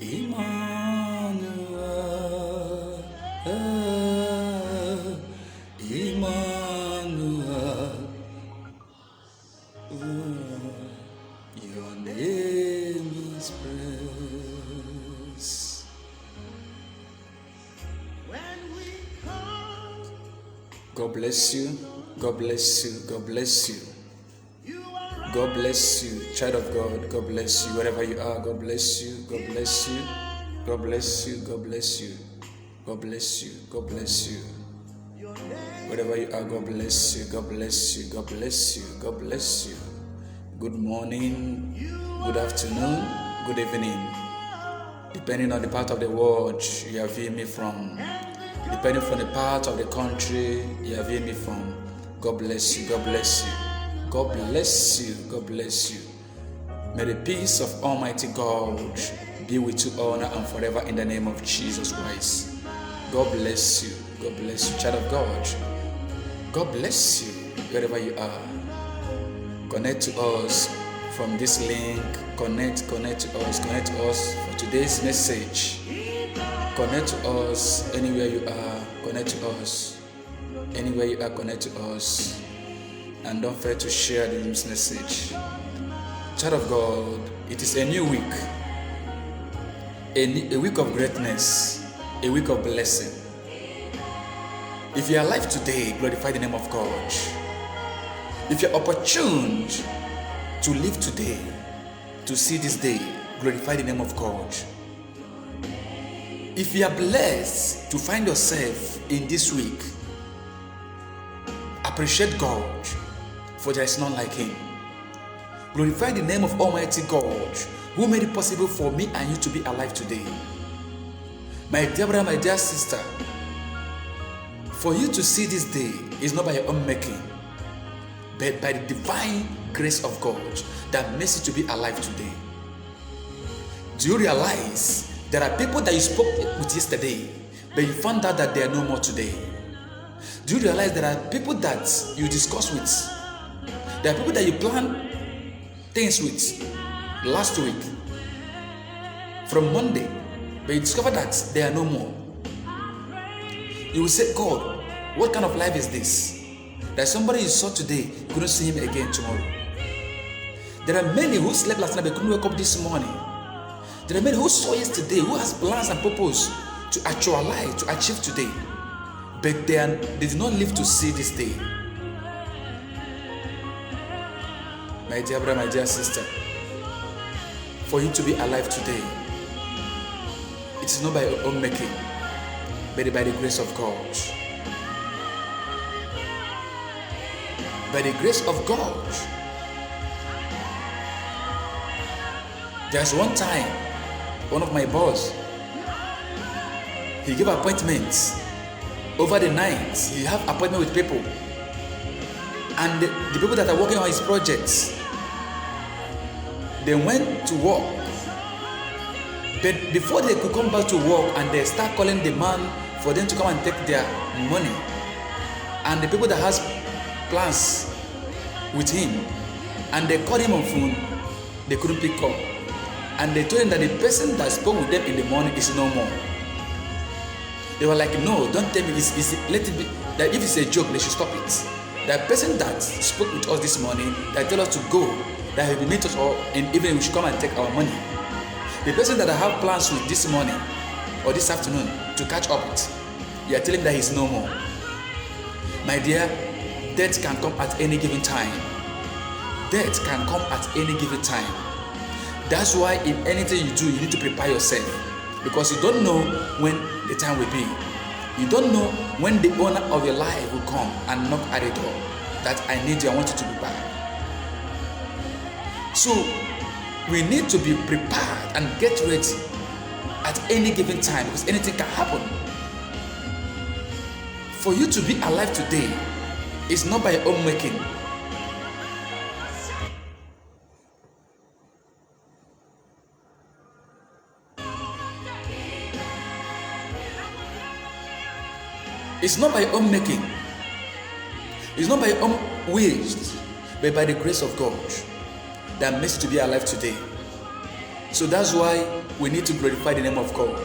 Emmanuel, Emmanuel, your name is praise. God bless you, God bless you, God bless you. God bless you, child of God. God bless you, wherever you are. God bless you, God bless you, God bless you, God bless you, God bless you, God bless you. Wherever you are, God bless you, God bless you, God bless you, God bless you. Good morning, good afternoon, good evening, depending on the part of the world you are viewing me from, depending from the part of the country you are viewing me from. God bless you, God bless you, God bless you, God bless you. May the peace of Almighty God be with you all now and forever in the name of Jesus Christ. God bless you, God bless you, child of God. God bless you wherever you are. Connect to us from this link. Connect to us for today's message. Connect to us anywhere you are. Connect to us anywhere you are. Connect to us, and don't fail to share this message. Child of God, it is a new week, a week of greatness, a week of blessing. If you are alive today, glorify the name of God. If you are opportune to live today, to see this day, glorify the name of God. If you are blessed to find yourself in this week, appreciate God, for there is none like Him. Glorify the name of Almighty God, who made it possible for me and you to be alive today. My dear brother, my dear sister, for you to see this day is not by your own making, but by the divine grace of God that makes you to be alive today. Do you realize there are people that you spoke with yesterday, but you found out that they are no more today? Do you realize there are people that you discuss with? There are people that you plan things with last week, from Monday, but you discover that they are no more. You will say, God, what kind of life is this? That somebody you saw today, you couldn't see him again tomorrow. There are many who slept last night but couldn't wake up this morning. There are many who saw yesterday, who has plans and purpose to actualize, to achieve today, but they did not live to see this day. My dear brother, my dear sister, for you to be alive today, it is not by your own making, but by the grace of God. By the grace of God. There's one time, one of my boss, he gave appointments over the night. He have appointment with people, and the people that are working on his projects, they went to work, but before they could come back to work, and they start calling the man for them to come and take their money, and the people that has plans with him, and they called him on phone, they couldn't pick up, and they told him that the person that spoke with them in the morning is no more. They were like, no, don't tell me, let it be, that if it's a joke, they should stop it. The person that spoke with us this morning, that tell us to go, that he will meet us all, and even we should come and take our money. The person that I have plans with this morning or this afternoon to catch up with, you are telling me that he's no more. My dear, death can come at any given time. Death can come at any given time. That's why in anything you do, you need to prepare yourself, because you don't know when the time will be. You don't know when the owner of your life will come and knock at the door that I need you, I want you to be back. So we need to be prepared and get ready at any given time, because anything can happen. For you to be alive today is not by your own making. It's not by your own making. It's not by your own ways, but by the grace of God that makes you to be alive today. So that's why we need to glorify the name of God.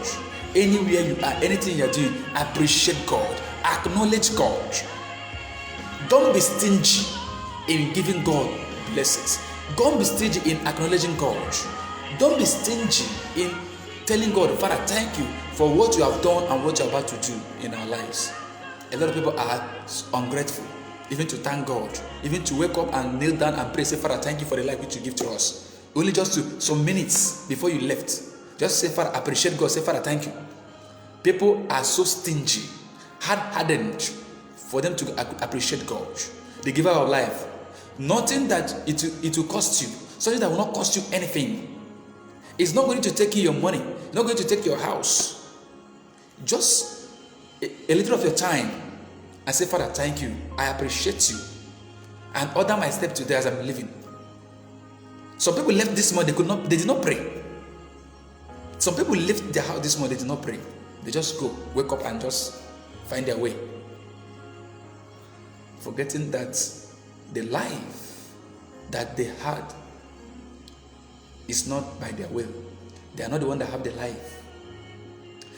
Anywhere you are, anything you are doing, appreciate God. Acknowledge God. Don't be stingy in giving God blessings. Don't be stingy in acknowledging God. Don't be stingy in telling God, Father, thank you for what you have done and what you are about to do in our lives. A lot of people are ungrateful, even to thank God, even to wake up and kneel down and pray, say, Father, thank you for the life which you give to us. Only just to some minutes before you left, just say, Father, appreciate God, say, Father, thank you. People are so stingy, hard-hardened for them to appreciate God, the giver of life. Nothing that it will cost you, something that will not cost you anything. It's not going to take you your money, it's not going to take your house. Just a little of your time and say, Father, thank you, I appreciate you, and order my step today as I'm living. Some people left this morning, they did not pray. Some people left their house this morning, they did not pray. They just go, wake up and just find their way. Forgetting that the life that they had is not by their will. They are not the one that have the life.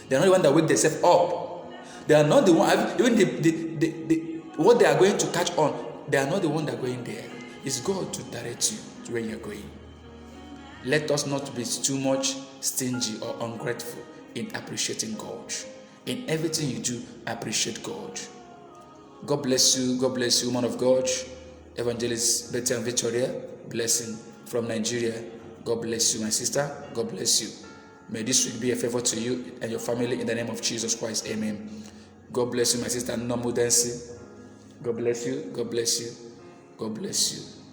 They are not the one that wake themselves up. They are not the one, even what they are going to catch on, they are not the one that are going there. It's God to direct you to where you are going. Let us not be too much stingy or ungrateful in appreciating God. In everything you do, appreciate God. God bless you, woman of God. Evangelist Betty and Victoria, blessing from Nigeria. God bless you, my sister. God bless you. May this week be a favor to you and your family in the name of Jesus Christ. Amen. God bless you, my sister Nomu Dancy. God bless you. God bless you. God bless you.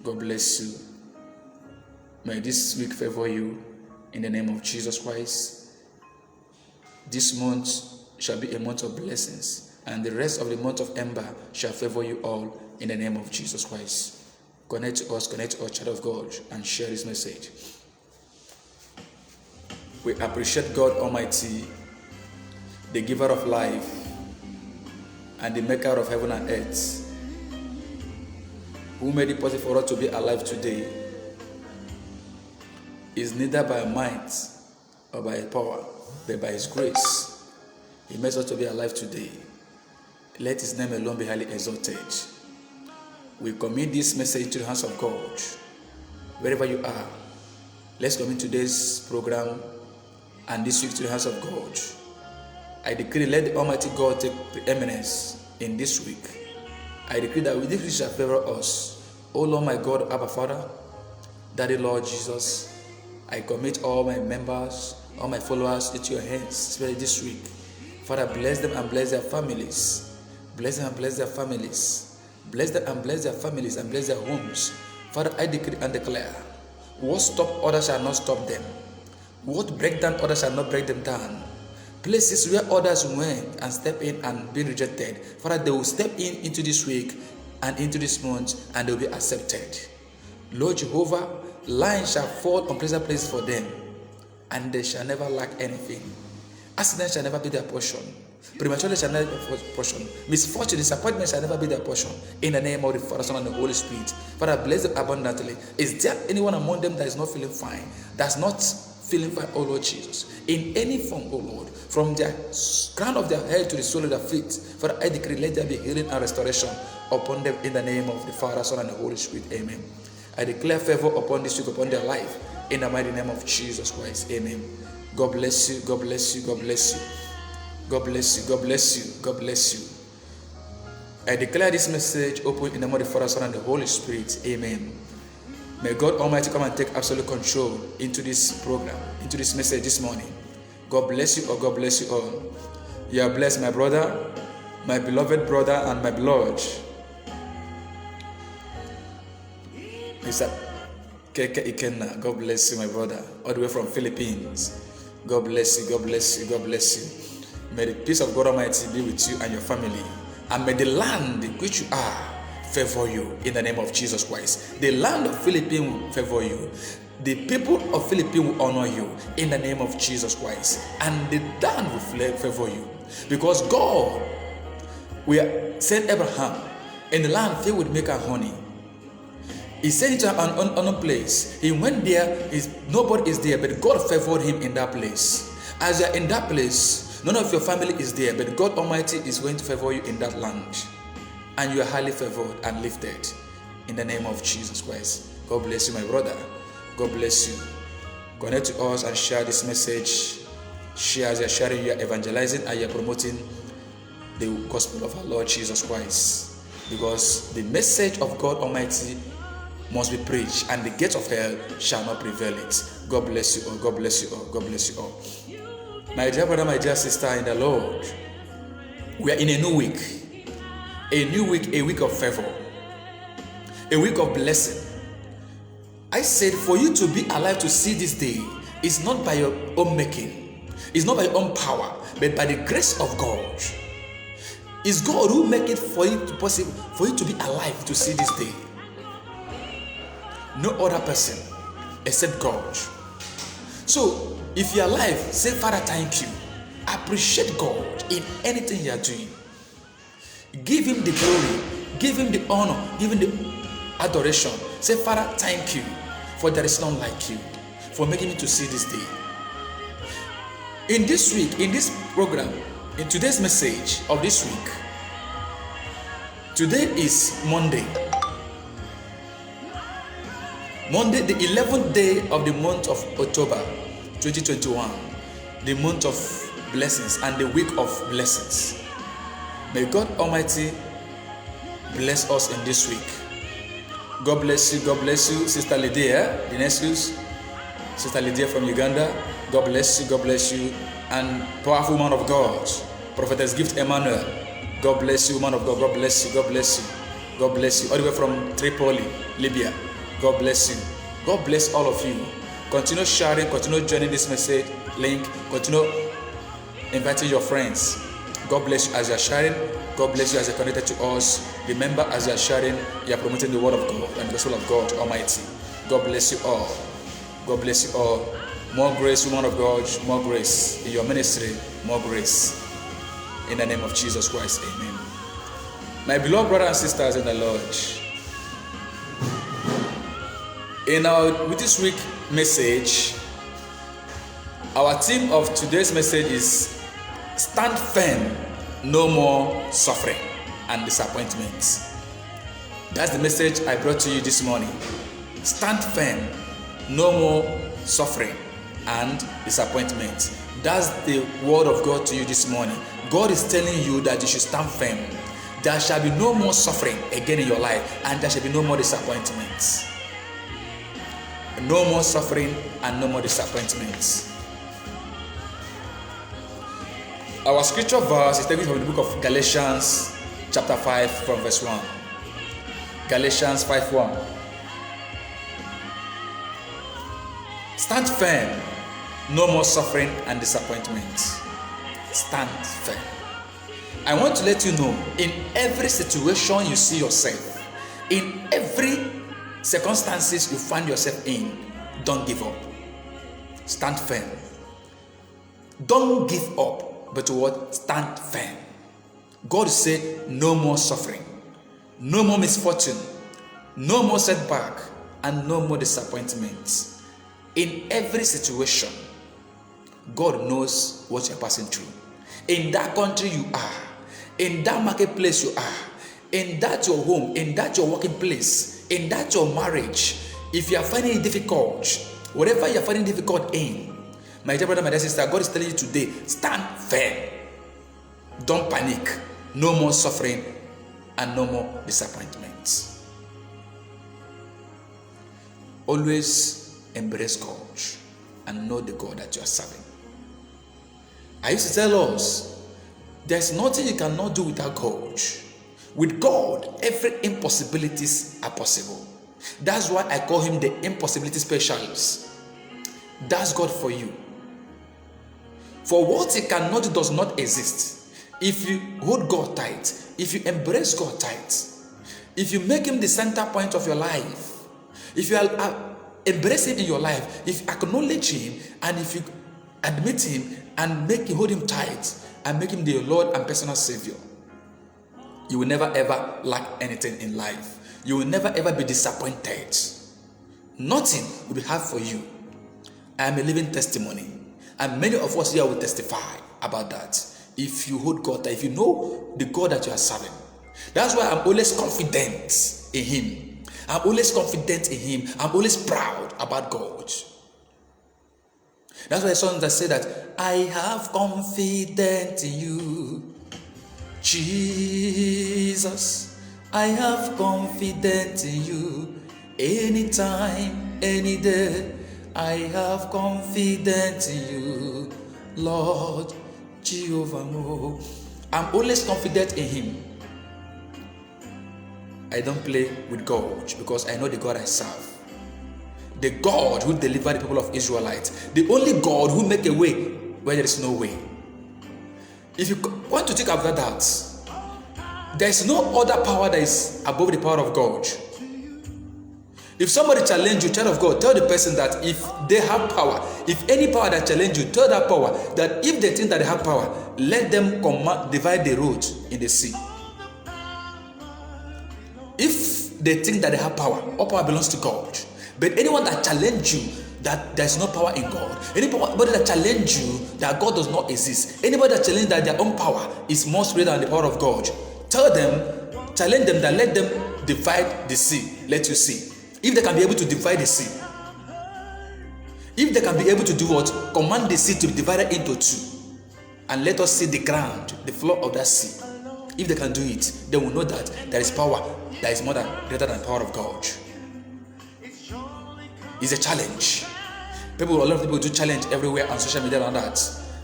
God bless you. May this week favor you in the name of Jesus Christ. This month shall be a month of blessings, and the rest of the month of Ember shall favor you all in the name of Jesus Christ. Connect to us, child of God, and share this message. We appreciate God Almighty, the giver of life and the maker of heaven and earth, who made it possible for us to be alive today. Is neither by might or by power, but by His grace. He makes us to be alive today. Let His name alone be highly exalted. We commit this message to the hands of God. Wherever you are, let's commit today's program and this week to the hands of God. I decree, let the Almighty God take preeminence in this week. I decree that with this week shall favor us. O Lord my God, Abba Father, Daddy Lord Jesus, I commit all my members, all my followers into your hands, especially this week. Father, bless them and bless their families. Bless them and bless their families. Bless them and bless their families and bless their homes. Father, I decree and declare, what stop others shall not stop them. What break down others shall not break them down. Places where others went and step in and be rejected, Father, they will step in into this week and into this month and they will be accepted. Lord Jehovah, lions shall fall on pleasant places for them, and they shall never lack anything. Accidents shall never be their portion. Prematurity shall never be their portion. Misfortune, disappointment shall never be their portion. In the name of the Father, Son, and the Holy Spirit. Father, bless them abundantly. Is there anyone among them that is not feeling fine? That's not feeling fine, oh Lord Jesus. In any form, oh Lord, from the crown of their head to the sole of their feet, Father, I decree, let there be healing and restoration upon them in the name of the Father, Son, and the Holy Spirit. Amen. I declare favor upon this week, upon their life, in the mighty name of Jesus Christ. Amen. God bless you. God bless you. God bless you. God bless you. God bless you. God bless you. I declare this message open in the name of the Father, Son, and the Holy Spirit. Amen. May God Almighty come and take absolute control into this program, into this message this morning. God bless you all. God bless you all. You are blessed, my brother, my beloved brother, and my beloved Mr. Keke Ikenna. God bless you, my brother, all the way from Philippines. God bless you, God bless you, God bless you. May the peace of God Almighty be with you and your family. And may the land in which you are favor you in the name of Jesus Christ. The land of Philippines will favor you. The people of Philippines will honor you in the name of Jesus Christ. And the land will favor you. Because God will send Abraham in the land filled with milk and honey. He sent him to an unknown place. He went there, nobody is there, but God favored him in that place. As you're in that place, none of your family is there, but God Almighty is going to favor you in that land. And you are highly favored and lifted in the name of Jesus Christ. God bless you, my brother. God bless you. Connect to us and share this message. Share as you're sharing, you're evangelizing and you're promoting the gospel of our Lord Jesus Christ. Because the message of God Almighty must be preached, and the gates of hell shall not prevail it. God bless you all. God bless you all. God bless you all. My dear brother, my dear sister in the Lord, we are in a new week. A new week, a week of favor, a week of blessing. I said, for you to be alive to see this day is not by your own making, it's not by your own power, but by the grace of God. It's God who make it for you to possible for you to be alive to see this day. No other person except God. So if you're alive, say, Father, thank you. Appreciate God in anything you are doing. Give him the glory, give him the honor, give him the adoration. Say, Father, thank you, for there is none like you, for making me to see this day. In this week, in this program, in today's message of this week, today is Monday. Monday, the 11th day of the month of October 2021, the month of blessings and the week of blessings. May God Almighty bless us in this week. God bless you, Sister Lydia, the next Sister Lydia from Uganda. God bless you, and powerful man of God, Prophetess Gift Emmanuel. God bless you, man of God. God bless you. God bless you. All the way from Tripoli, Libya. God bless you. God bless all of you. Continue sharing, continue joining this message link, continue inviting your friends. God bless you as you are sharing. God bless you as you are connected to us. Remember, as you are sharing, you are promoting the word of God and the gospel of God Almighty. God bless you all. God bless you all. More grace, woman of God, more grace in your ministry, more grace. In the name of Jesus Christ, amen. My beloved brothers and sisters in the Lord, with this week message, our theme of today's message is stand firm, no more suffering and disappointments. That's the message I brought to you this morning. Stand firm, no more suffering and disappointment. That's the word of God to you this morning. God is telling you that you should stand firm. There shall be no more suffering again in your life, and there shall be no more disappointments. No more suffering and no more disappointments. Our scripture verse is taken from the book of Galatians chapter 5 from verse 1. Galatians 5:1. Stand firm, no more suffering and disappointment. Stand firm. I want to let you know, in every situation you see yourself, in every circumstances you find yourself in, don't give up. Stand firm. Don't give up, but what? Stand firm. God said no more suffering, no more misfortune, no more setback, and no more disappointments. In every situation, God knows what you're passing through. In that country you are, in that marketplace you are, in that your home, in that your working place, in that your marriage, if you are finding it difficult, whatever you are finding difficult in, my dear brother, my dear sister, God is telling you today, stand firm. Don't panic. No more suffering and no more disappointments. Always embrace God and know the God that you are serving. I used to tell us, there's nothing you cannot do without God. With God, every impossibilities are possible. That's why I call him the impossibility specialist. That's God for you. For what he cannot do does not exist. If you hold God tight, if you embrace God tight, if you make him the center point of your life, if you embrace him in your life, if you acknowledge him, and if you admit him and hold him tight and make him the Lord and personal Savior, you will never ever lack anything in life. You will never ever be disappointed. Nothing will be hard for you. I am a living testimony. And many of us here will testify about that. If you hold God, if you know the God that you are serving. That's why I'm always confident in Him. I'm always confident in Him. I'm always proud about God. That's why the song that say that I have confidence in you, Jesus. I have confidence in you. Anytime, any day, I have confidence in you, Lord Jehovah. I'm always confident in Him. I don't play with God because I know the God I serve. The God who delivered the people of Israelites. The only God who make a way where there is no way. If you want to think about that, there is no other power that is above the power of God. If somebody challenge you, child of God, tell the person that if they have power, if any power that challenge you, tell that power that if they think that they have power, let them divide the road in the sea. If they think that they have power, all power belongs to God. But anyone that challenge you that there is no power in God, anybody that challenge you that God does not exist, anybody that challenge that their own power is more greater than the power of God, tell them, challenge them that let them divide the sea. Let you see. If they can be able to divide the sea, if they can be able to do what? Command the sea to be divided into two. And let us see the ground, the floor of that sea. If they can do it, they will know that there is power that is more than greater than the power of God. It's a challenge. A lot of people do challenge everywhere on social media and that.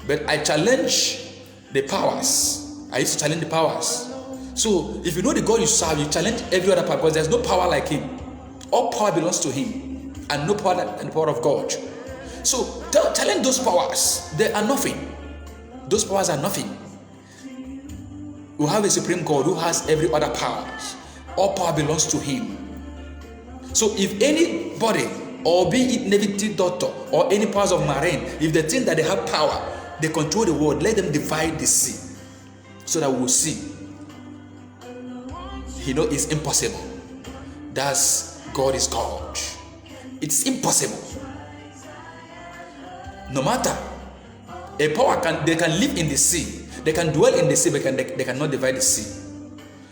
But I challenge the powers. I used to challenge the powers. So if you know the God you serve, you challenge every other power because there's no power like Him. All power belongs to Him and no power like the power of God. So challenge those powers. They are nothing. Those powers are nothing. We have a supreme God who has every other power. All power belongs to Him. So if anybody, or be it Navy doctor or any powers of marine, if they think that they have power, they control the world, let them divide the sea so that we will see. You know it's impossible. That's God is God. It's impossible. No matter a power they can live in the sea, they can dwell in the sea, but they cannot divide the sea.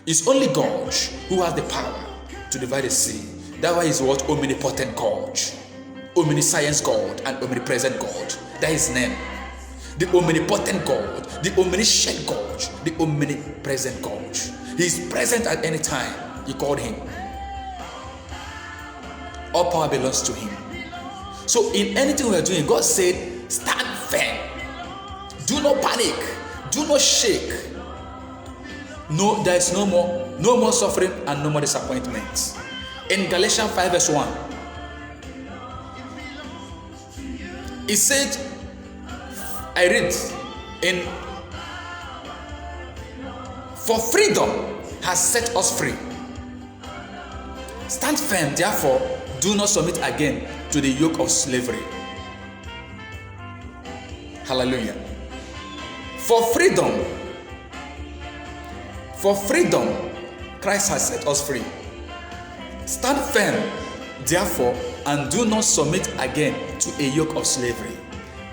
It's only God who has the power to divide the sea. That's why He's what? Omnipotent God, omniscience God, and omnipresent God. That is His name. The omnipotent God, the omniscient God, the omnipresent God. He is present at any time. You called Him. All power belongs to Him. So in anything we are doing, God said, stand firm. Do not panic. Do not shake. No, there is no more suffering and no more disappointment. In Galatians 5 verse 1, it said, I read in, for freedom has set us free. Stand firm, therefore, do not submit again to the yoke of slavery. Hallelujah. For freedom, Christ has set us free. Stand firm, therefore, and do not submit again to a yoke of slavery.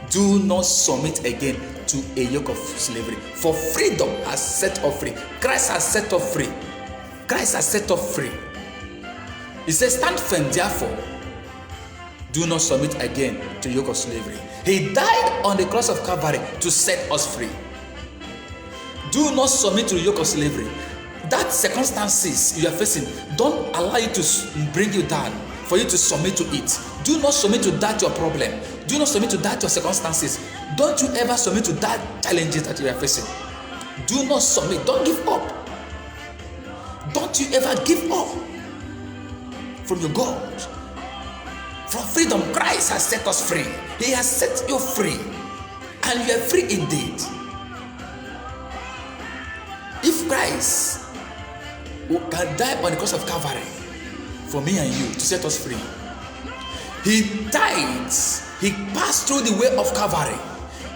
Do not submit again to a yoke of slavery. For freedom has set us free. Christ has set us free. Christ has set us free. He says, stand firm, therefore, do not submit again to yoke of slavery. He died on the cross of Calvary to set us free. Do not submit to the yoke of slavery. That circumstances you are facing, don't allow it to bring you down for you to submit to it. Do not submit to that your problem. Do not submit to that your circumstances. Don't you ever submit to that challenges that you are facing. Do not submit. Don't give up. Don't you ever give up from your God. From freedom, Christ has set us free. He has set you free. And you are free indeed. If Christ can die on the cross of Calvary for me and you to set us free, He died. He passed through the way of Calvary.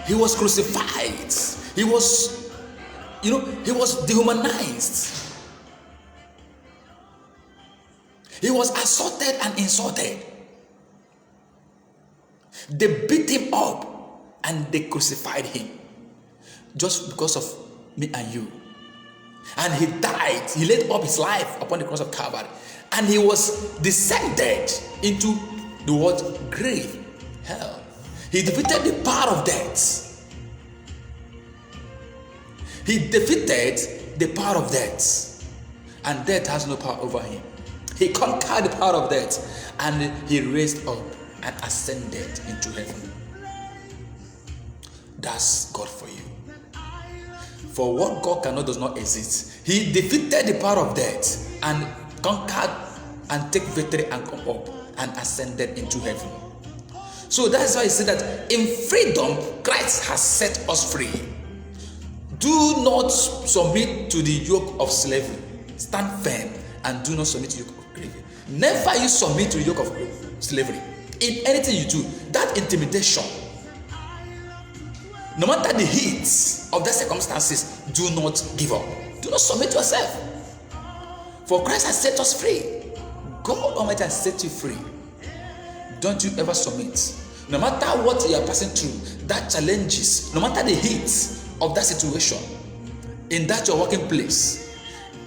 He was crucified. He was dehumanized. He was assaulted and insulted. They beat him up and they crucified him just because of me and you. And he died. He laid up his life upon the cross of Calvary. And he was descended into the what? Grave, hell. He defeated the power of death. He defeated the power of death. And death has no power over him. He conquered the power of death. And he raised up and ascended into heaven. That's God for you. For what God cannot does not exist. He defeated the power of death and conquered and take victory and come up and ascended into heaven. So that's why he said that in freedom Christ has set us free. Do not submit to the yoke of slavery. Stand firm and do not submit to the yoke of slavery. Never you submit to the yoke of slavery. In anything you do, that intimidation, no matter the heat of the circumstances, do not give up. Do not submit yourself. For Christ has set us free. God Almighty has set you free. Don't you ever submit. No matter what you are passing through, that challenges, no matter the heat of that situation, in that your working place,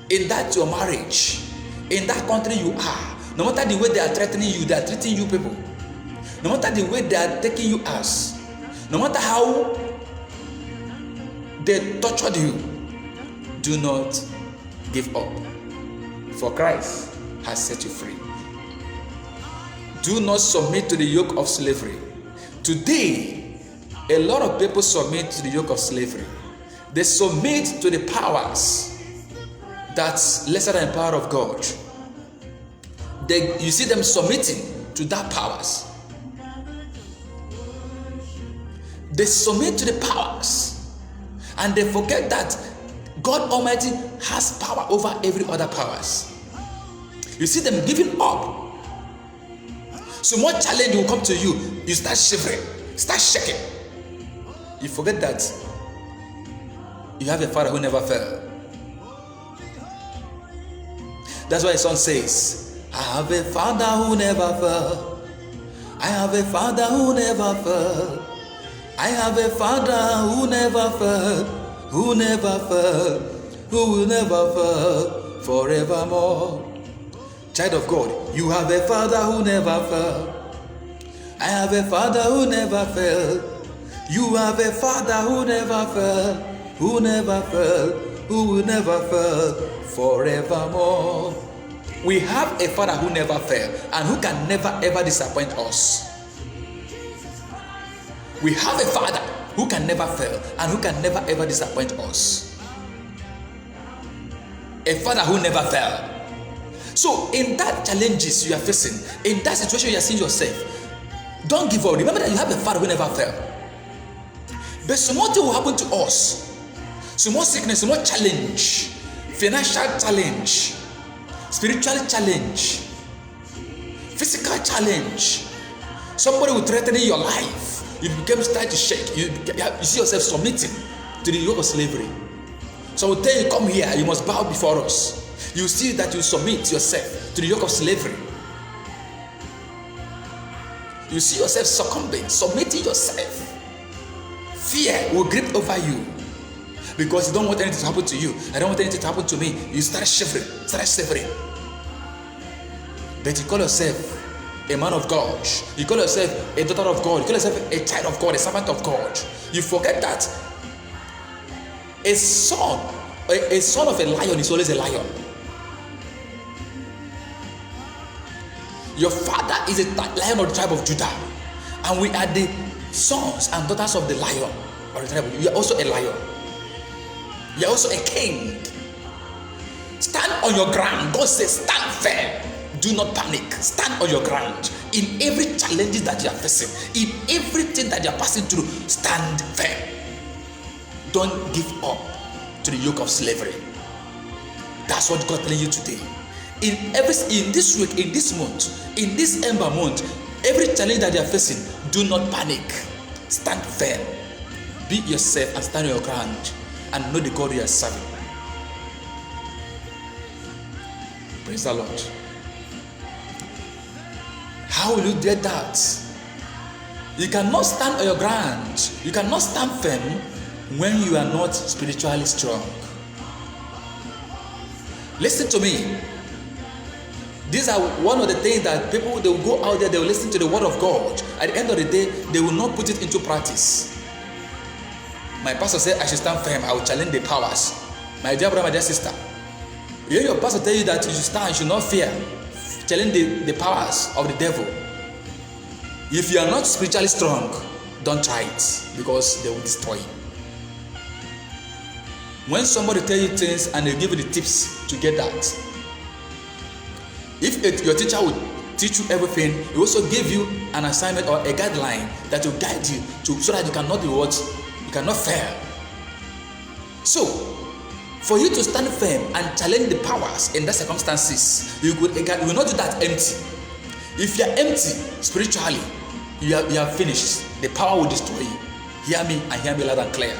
in that your marriage, in that country you are, no matter the way they are threatening you, they are treating you people, no matter the way they are taking you as, no matter how they tortured you, do not give up. For Christ has set you free. Do not submit to the yoke of slavery. Today, a lot of people submit to the yoke of slavery. They submit to the powers that's lesser than the power of God. You see them submitting to that powers. They submit to the powers and they forget that God Almighty has power over every other powers. You see them giving up. So more challenge will come to you. You start shivering, start shaking. You forget that you have a Father who never fell. That's why his song says, I have a Father who never fell. I have a Father who never fell. I have a Father who never fell, who never fell, who will never fall forevermore. Child of God, you have a Father who never fell. I have a Father who never fell. You have a Father who never fell, who never fell, who will never fall forevermore. We have a Father who never fell and who can never ever disappoint us. We have a Father who can never fail and who can never ever disappoint us. A Father who never fell. So in that challenges you are facing, in that situation you are seeing yourself, don't give up. Remember that you have a Father who never fell. But some more thing will happen to us. Some more sickness, some more challenge, financial challenge, spiritual challenge, physical challenge. Somebody will threaten your life. You become start to shake. You see yourself submitting to the yoke of slavery. So will tell you, come here, you must bow before us. You see that you submit yourself to the yoke of slavery. You see yourself succumbing, submitting yourself. Fear will grip over you because you don't want anything to happen to you. I don't want anything to happen to me. You start shivering, But you call yourself a man of God. You call yourself a daughter of God. You call yourself a child of God, a servant of God. You forget that a son of a lion is always a lion. Your father is a lion of the tribe of Judah, and we are the sons and daughters of the lion of the tribe of Judah. You are also a lion. You are also a king. Stand on your ground. God says, stand firm. Do not panic. Stand on your ground. In every challenge that you are facing, in everything that you are passing through, stand firm. Don't give up to the yoke of slavery. That's what God is telling you today. In this week, in this month, in this Ember month, every challenge that you are facing, do not panic. Stand firm. Be yourself and stand on your ground and know the God you are serving. Praise the Lord. How will you get that? You cannot stand on your ground. You cannot stand firm when you are not spiritually strong. Listen to me. These are one of the things that people, they will go out there, they will listen to the word of God. At the end of the day, they will not put it into practice. My pastor said I should stand firm. I will challenge the powers. My dear brother, my dear sister, you hear your pastor tell you that you should stand, you should not fear. Challenge the powers of the devil. If you are not spiritually strong, don't try it, because they will destroy you. When somebody tell you things and they give you the tips to get that, if your teacher would teach you everything, he also give you an assignment or a guideline that will guide you so that you cannot be what? You cannot fail. So, for you to stand firm and challenge the powers in the circumstances, you will not do that empty. If you are empty spiritually, you are finished. The power will destroy you. Hear me and hear me loud and clear.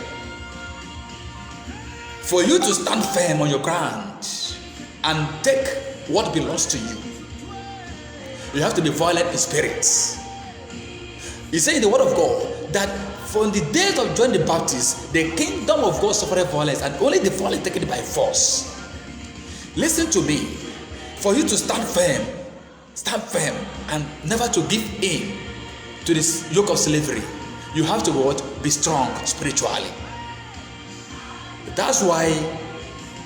For you to stand firm on your ground and take what belongs to you, you have to be violent in spirit. He said in the word of God that from the days of John the Baptist, the kingdom of God suffered violence, and only the violent taken it by force. Listen to me. For you to stand firm and never to give in to this yoke of slavery, you have to what? Be strong spiritually. That's why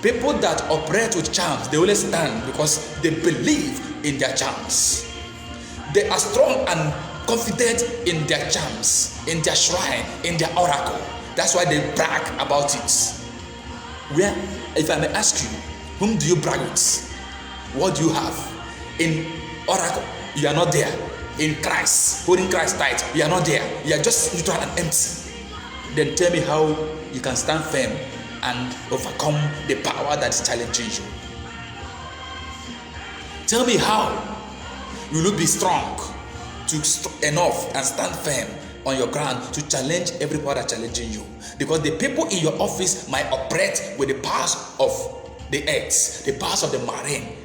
people that operate with charms, they always stand because they believe in their charms. They are strong and confident in their charms, in their shrine, in their oracle. That's why they brag about it. Where, if I may ask you, whom do you brag with? What do you have? In oracle, you are not there. In Christ, holding Christ tight, you are not there. You are just neutral and empty. Then tell me how you can stand firm and overcome the power that is challenging you. Tell me how you will be strong enough and stand firm on your ground to challenge every power that's challenging you. Because the people in your office might operate with the powers of the earth, the powers of the marine.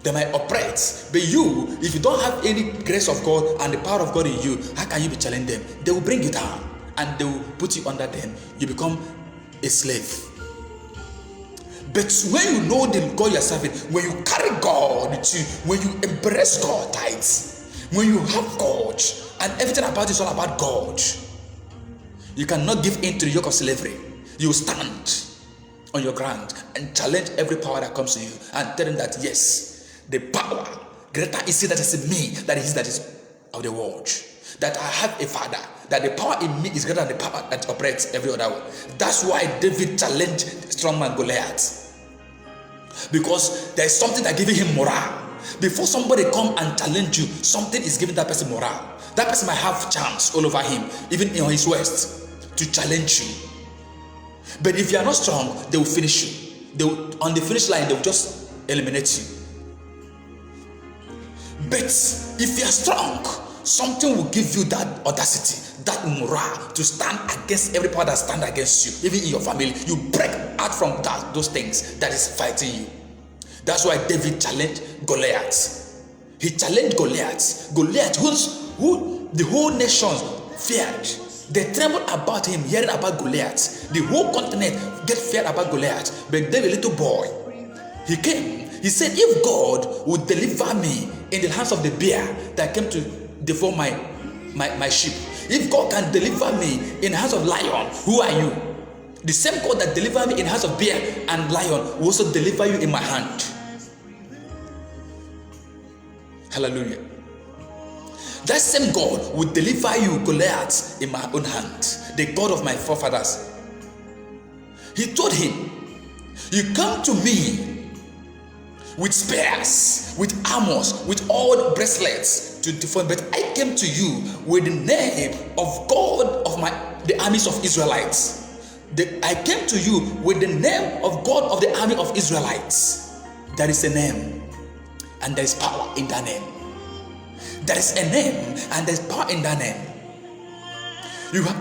They might operate. But you, if you don't have any grace of God and the power of God in you, how can you be challenging them? They will bring you down and they will put you under them. You become a slave. But when you know the God you are serving, when you carry God with you, when you embrace God tight, when you have God and everything about it is all about God, you cannot give in to the yoke of slavery. You stand on your ground and challenge every power that comes to you and tell them that yes, the power greater is he that is in me than he that is of the world. That I have a father, that the power in me is greater than the power that operates every other way. That's why David challenged strong man Goliath. Because there is something that gives him morale. Before somebody come and challenge you, something is giving that person morale. That person might have charms all over him, even in his waist, to challenge you. But if you are not strong, they will finish you. They will, on the finish line, they will just eliminate you. But if you are strong, something will give you that audacity, that morale to stand against every power that stands against you. Even in your family, you break out from those things that is fighting you. That's why David challenged Goliath. He challenged Goliath. Goliath, who the whole nation feared. They trembled about him, hearing about Goliath. The whole continent get feared about Goliath. But David, little boy, he came. He said, if God would deliver me in the hands of the bear that came to devour my sheep, if God can deliver me in the hands of lion, who are you? The same God that delivered me in the hands of bear and lion will also deliver you in my hand. Hallelujah. That same God will deliver you, Goliath, in my own hand. The God of my forefathers. He told him, you come to me with spears, with armors, with all bracelets to defend, but I came to you with the name of God of the armies of Israelites. I came to you with the name of God of the army of Israelites. There is a name, and there is power in that name. There is a name, and there is power in that name.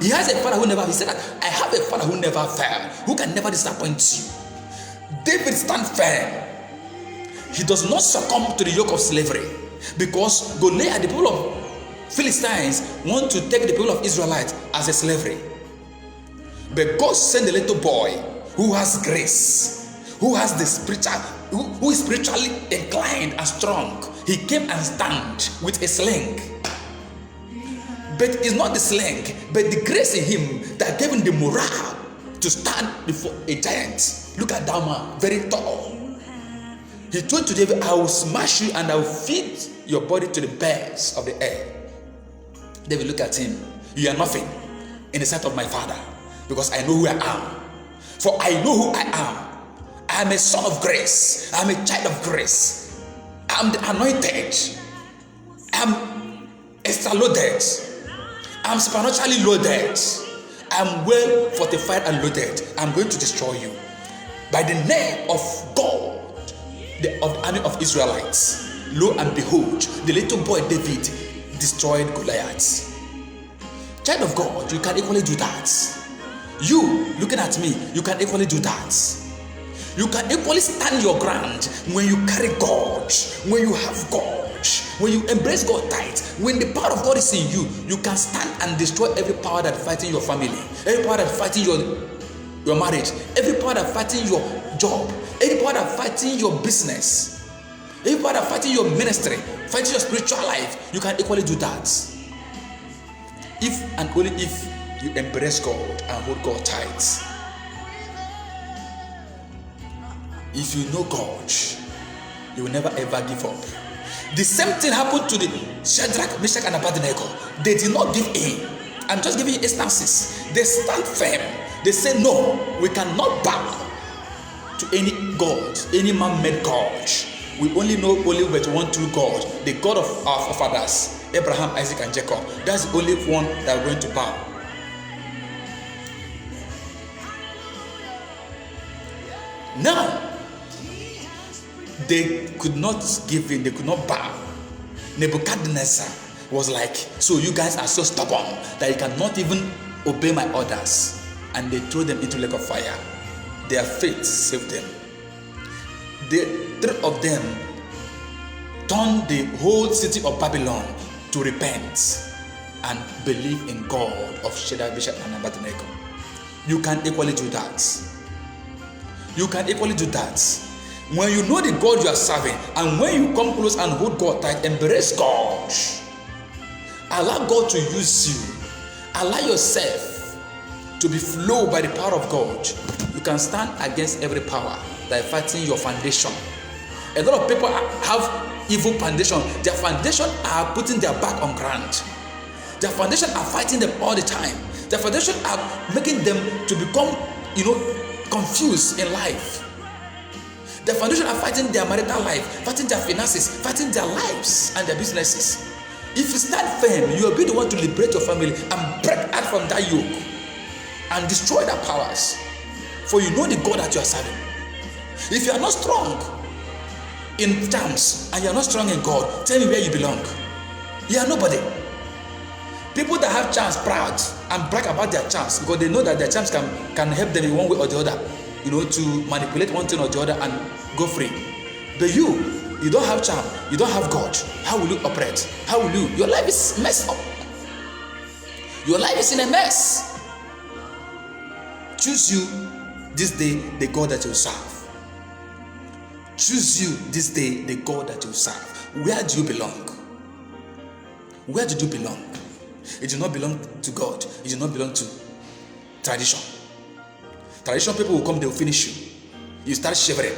He has a father who never, he said that, I have a father who never failed, who can never disappoint you. David stands firm. He does not succumb to the yoke of slavery. Because Goliath, the people of Philistines, want to take the people of Israelites as a slavery. But God sent a little boy who has grace, who has the spiritual, who is spiritually inclined and strong. He came and stand with a sling. But it's not the sling, but the grace in him that gave him the morale to stand before a giant. Look at that man, very tall. He told to David, I will smash you and I will feed your body to the birds of the air. David looked at him. You are nothing in the sight of my father, because I know who I am. For I know who I am. I am a son of grace. I am a child of grace. I am the anointed. I am extra loaded. I am supernaturally loaded. I am well fortified and loaded. I am going to destroy you. By the name of God, of the army of Israelites, lo and behold, the little boy David destroyed Goliath. Child of God, you can equally do that. You looking at me, you can equally do that. You can equally stand your ground when you carry God, when you have God, when you embrace God tight, when the power of God is in you. You can stand and destroy every power that fighting your family, every power that fighting your marriage, every power that fighting your job, every power that fighting your business, every power that fighting your ministry, fighting your spiritual life. You can equally do that. If and only if you embrace God and hold God tight. If you know God, you will never ever give up. The same thing happened to the Shadrach, Meshach, and Abednego. They did not give in. I'm just giving you instances. They stand firm. They say, no, we cannot bow to any God, any man-made God. We only know only but one true God, the God of our forefathers, Abraham, Isaac, and Jacob. That's the only one that we're going to bow. Now, they could not give in, they could not bow. Nebuchadnezzar was like, so you guys are so stubborn that you cannot even obey my orders. And they threw them into the lake of fire. Their faith saved them. The three of them turned the whole city of Babylon to repent and believe in God of Shadrach, Meshach, and Abednego. You can equally do that. You can equally do that. When you know the God you are serving, and when you come close and hold God tight, embrace God. Allow God to use you. Allow yourself to be flowed by the power of God. You can stand against every power that is fighting your foundation. A lot of people have evil foundation. Their foundation are putting their back on ground. Their foundation are fighting them all the time. Their foundation are making them to become, confused in life. Their foundation are fighting their marital life, fighting their finances, fighting their lives and their businesses. If you stand firm, you will be the one to liberate your family and break out from that yoke and destroy their powers. For you know the God that you are serving. If you are not strong in terms and you are not strong in God, tell me where you belong. You are nobody. People that have charms proud and brag about their charms because they know that their charms can help them in one way or the other, to manipulate one thing or the other and go free. But you don't have charm, you don't have God. How will you operate? How will you? Your life is messed up. Your life is in a mess. Choose you this day the God that you serve. Choose you this day the God that you serve. Where do you belong? Where do you belong? It do not belong to God. It do not belong to tradition. Traditional people will come, they will finish you. You start shivering.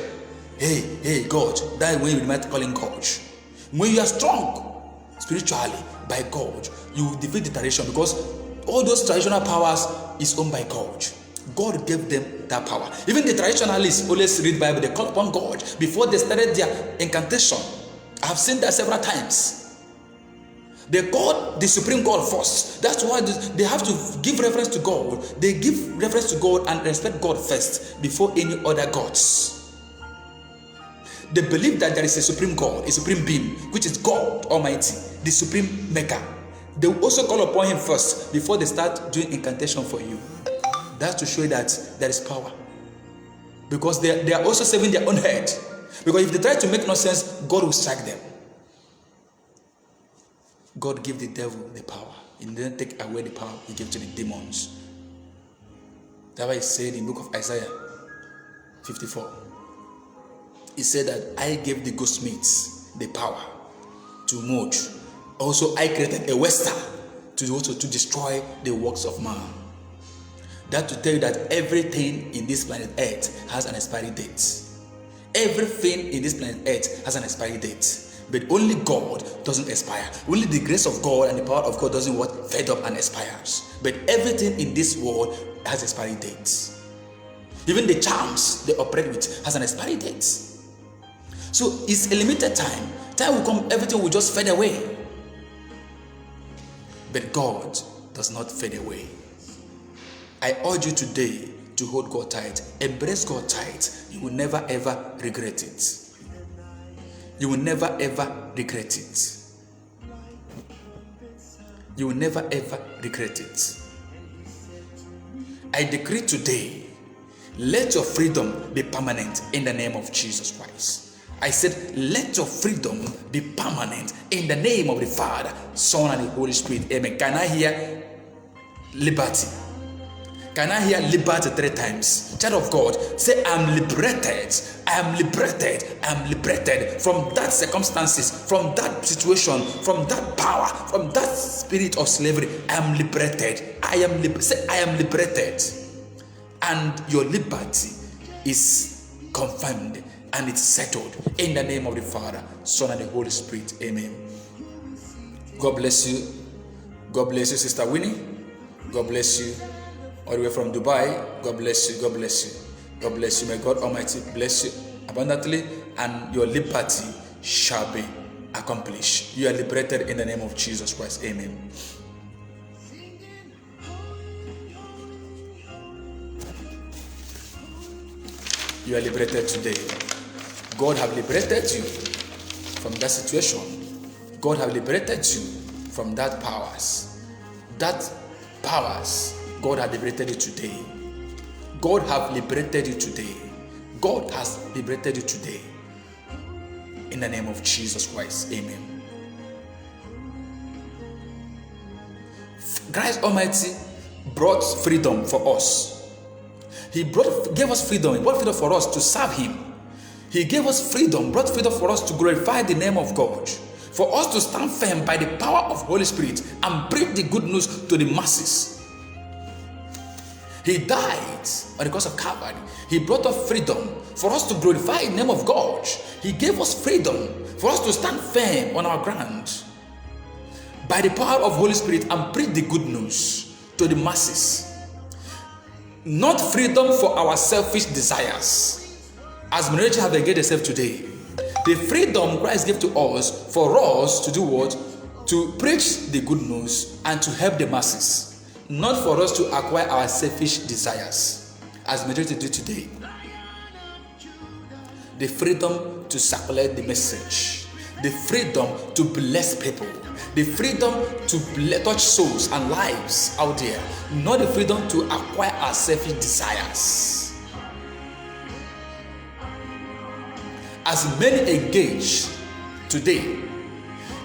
Hey, God. That is when you might calling God. When you are strong spiritually by God, you will defeat the tradition because all those traditional powers is owned by God. God gave them that power. Even the traditionalists always read Bible, they call upon God before they started their incantation. I have seen that several times. They call the supreme God first. That's why they have to give reference to God. They give reference to God and respect God first before any other gods. They believe that there is a supreme God, a supreme being, which is God Almighty, the supreme maker. They will also call upon him first before they start doing incantation for you. That's to show you that there is power. Because they are also saving their own head. Because if they try to make nonsense, God will strike them. God gave the devil the power. He didn't take away the power he gave to the demons. That's why he said in the book of Isaiah 54. He said that I gave the goldsmiths the power to mold. Also, I created a waster to destroy the works of man. That to tell you that everything in this planet Earth has an expiry date. Everything in this planet Earth has an expiry date. But only God doesn't expire. Only the grace of God and the power of God doesn't fade up and expires. But everything in this world has expiry dates. Even the charms they operate with has an expiry date. So it's a limited time. Time will come, everything will just fade away. But God does not fade away. I urge you today to hold God tight. Embrace God tight. You will never ever regret it. You will never ever regret it. You will never ever regret it. I decree today, let your freedom be permanent in the name of Jesus Christ. I said, let your freedom be permanent in the name of the Father, Son, and the Holy Spirit. Amen. Can I hear liberty? Can I hear liberty 3 times? Child of God, say, I am liberated. I am liberated. I am liberated from that circumstances, from that situation, from that power, from that spirit of slavery. I am liberated. Say, I am liberated. And your liberty is confirmed and it's settled in the name of the Father, Son, and the Holy Spirit. Amen. God bless you. God bless you, Sister Winnie. God bless you. All the way from Dubai. God bless you. God bless you. God bless you. May God Almighty bless you abundantly, and your liberty shall be accomplished. You are liberated in the name of Jesus Christ. Amen. You are liberated today. God have liberated you from that situation. God have liberated you from that powers. That powers, God has liberated you today. God have liberated you today. God has liberated you today. In the name of Jesus Christ. Amen. Christ Almighty brought freedom for us. He gave us freedom. He brought freedom for us to serve Him. He gave us freedom, brought freedom for us to glorify the name of God. For us to stand firm by the power of Holy Spirit and bring the good news to the masses. He died on the cross of Calvary. He brought us freedom for us to glorify the name of God. He gave us freedom for us to stand firm on our ground by the power of Holy Spirit and bring the good news to the masses. Not freedom for our selfish desires, as many have engaged themselves today. The freedom Christ gave to us for us to do what? To preach the good news and to help the masses. Not for us to acquire our selfish desires, as majority do today. The freedom to circulate the message. The freedom to bless people. The freedom to touch souls and lives out there. Not the freedom to acquire our selfish desires. As many engage today,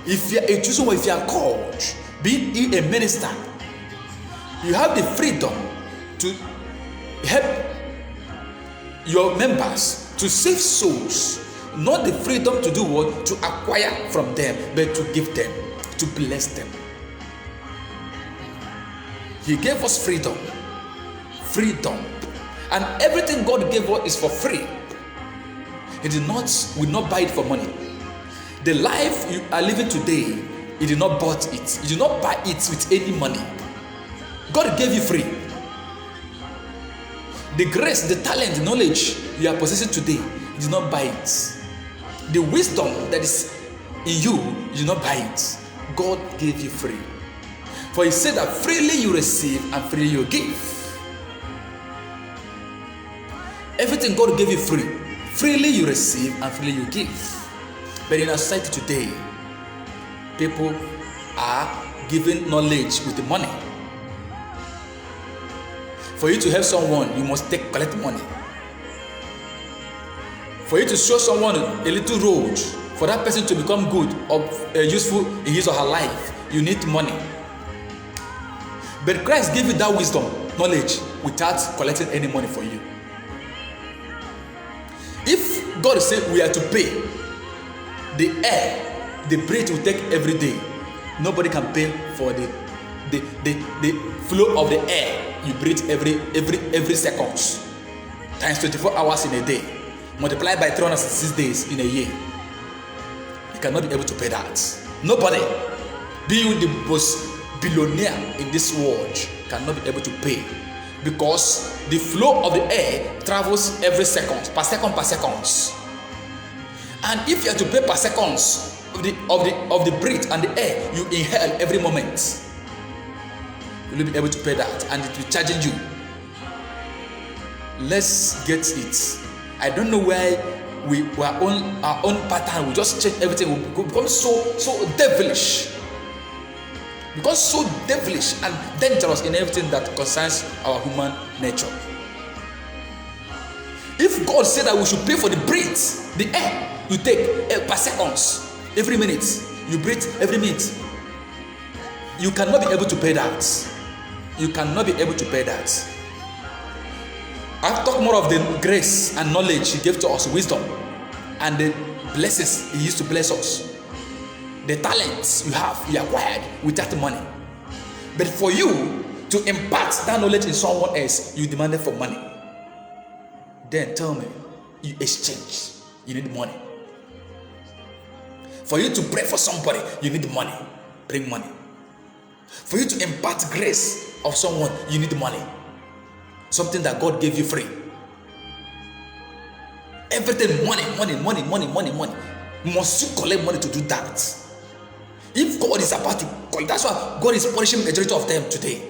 if you are a chosen one, if you are called, being a minister, you have the freedom to help your members to save souls. Not the freedom to do what? To acquire from them, but to give them, to bless them. He gave us freedom. Freedom. And everything God gave us is for free. He will not buy it for money. The life you are living today, He did not buy it. He did not buy it with any money. God gave you free. The grace, the talent, the knowledge you are possessing today, He did not buy it. The wisdom that is in you, you did not buy it. God gave you free. For He said that freely you receive and freely you give. Everything God gave you free. Freely you receive and freely you give. But in our society today, people are giving knowledge with the money. For you to help someone, you must collect money. For you to show someone a little road, for that person to become good or useful in his or her life, you need money. But Christ gave you that wisdom, knowledge, without collecting any money for you. If God said we are to pay, the air, the breath we take every day, nobody can pay for the flow of the air you breathe every seconds, times 24 hours in a day, multiplied by 366 days in a year. You cannot be able to pay that. Nobody, be you the most billionaire in this world, cannot be able to pay, because the flow of the air travels every second, per second. And if you have to pay per seconds of the breath and the air you inhale every moment, you will be able to pay that, and it will be charging you. Let's get it. I don't know why our own pattern will just change everything. We become so devilish. Because so devilish and dangerous in everything that concerns our human nature. If God said that we should pay for the breath, the air you take per seconds, every minute you breathe, every minute, you cannot be able to pay that. You cannot be able to pay that. I've talked more of the grace and knowledge He gave to us, wisdom, and the blessings He used to bless us. The talents you acquired without money. But for you to impart that knowledge in someone else, you demanded for money. Then tell me, you exchange, you need money. For you to pray for somebody, you need money. Bring money. For you to impart grace of someone, you need money. Something that God gave you free. Everything money. Must you collect money to do that? If God is about to call, that's why God is punishing the majority of them today.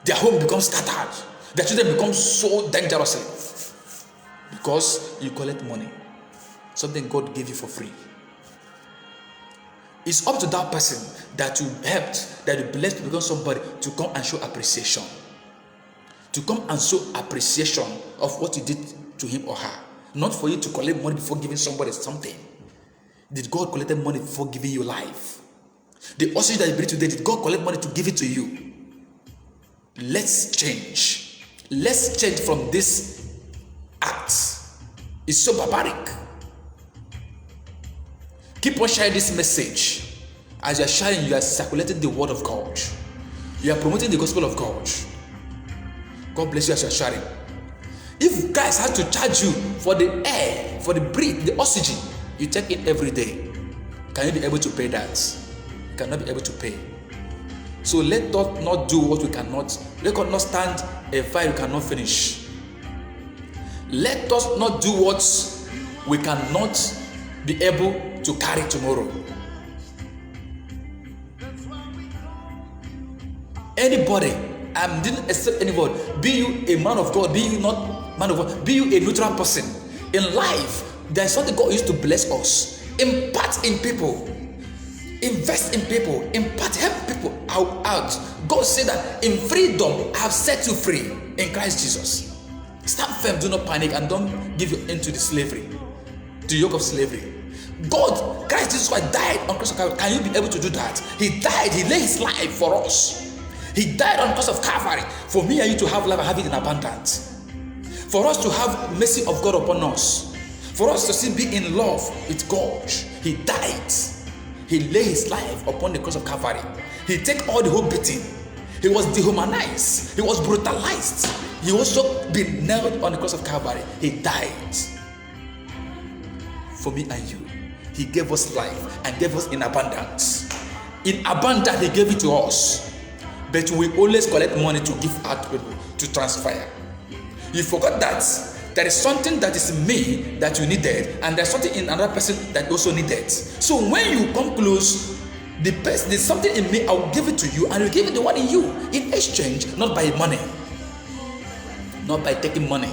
Their home becomes scattered. Their children become so dangerous because you collect money, something God gave you for free. It's up to that person that you helped, that you blessed to become somebody, to come and show appreciation. To come and show appreciation of what you did to him or her. Not for you to collect money before giving somebody something. Did God collect money before giving you life? The oxygen that you breathe today, did God collect money to give it to you? Let's change. Let's change from this act. It's so barbaric. Keep on sharing this message. As you are sharing, you are circulating the word of God. You are promoting the gospel of God. God bless you as you are sharing. If guys have to charge you for the air, for the breath, the oxygen, you take it every day, can you be able to pay that? You cannot be able to pay. So let us not do what we cannot. Let us not stand a fire we cannot finish. Let us not do what we cannot be able to carry tomorrow. Anybody, I didn't accept anybody. Be you a man of God, be you not man of God, be you a neutral person. In life, there is something God used to bless us. Impart in people. Invest in people. Impart, help people out. God said that in freedom, I have set you free in Christ Jesus. Stand firm, do not panic, and don't give you into the slavery, the yoke of slavery. God, Christ Jesus Christ died on the cross of Calvary. Can you be able to do that? He died, He laid His life for us. He died on the cross of Calvary for me and you to have life and have it in abundance. For us to have mercy of God upon us. For us to still be in love with God. He died. He laid His life upon the cross of Calvary. He took all the whole beating. He was dehumanized. He was brutalized. He also been nailed on the cross of Calvary. He died for me and you. He gave us life and gave us in abundance. In abundance, He gave it to us. But we always collect money to give out to people, to transfer. You forgot that there is something that is in me that you needed, and there's something in another person that also needed. So when you come close, there's something in me, I will give it to you, and you give it the one in you in exchange, not by money, not by taking money.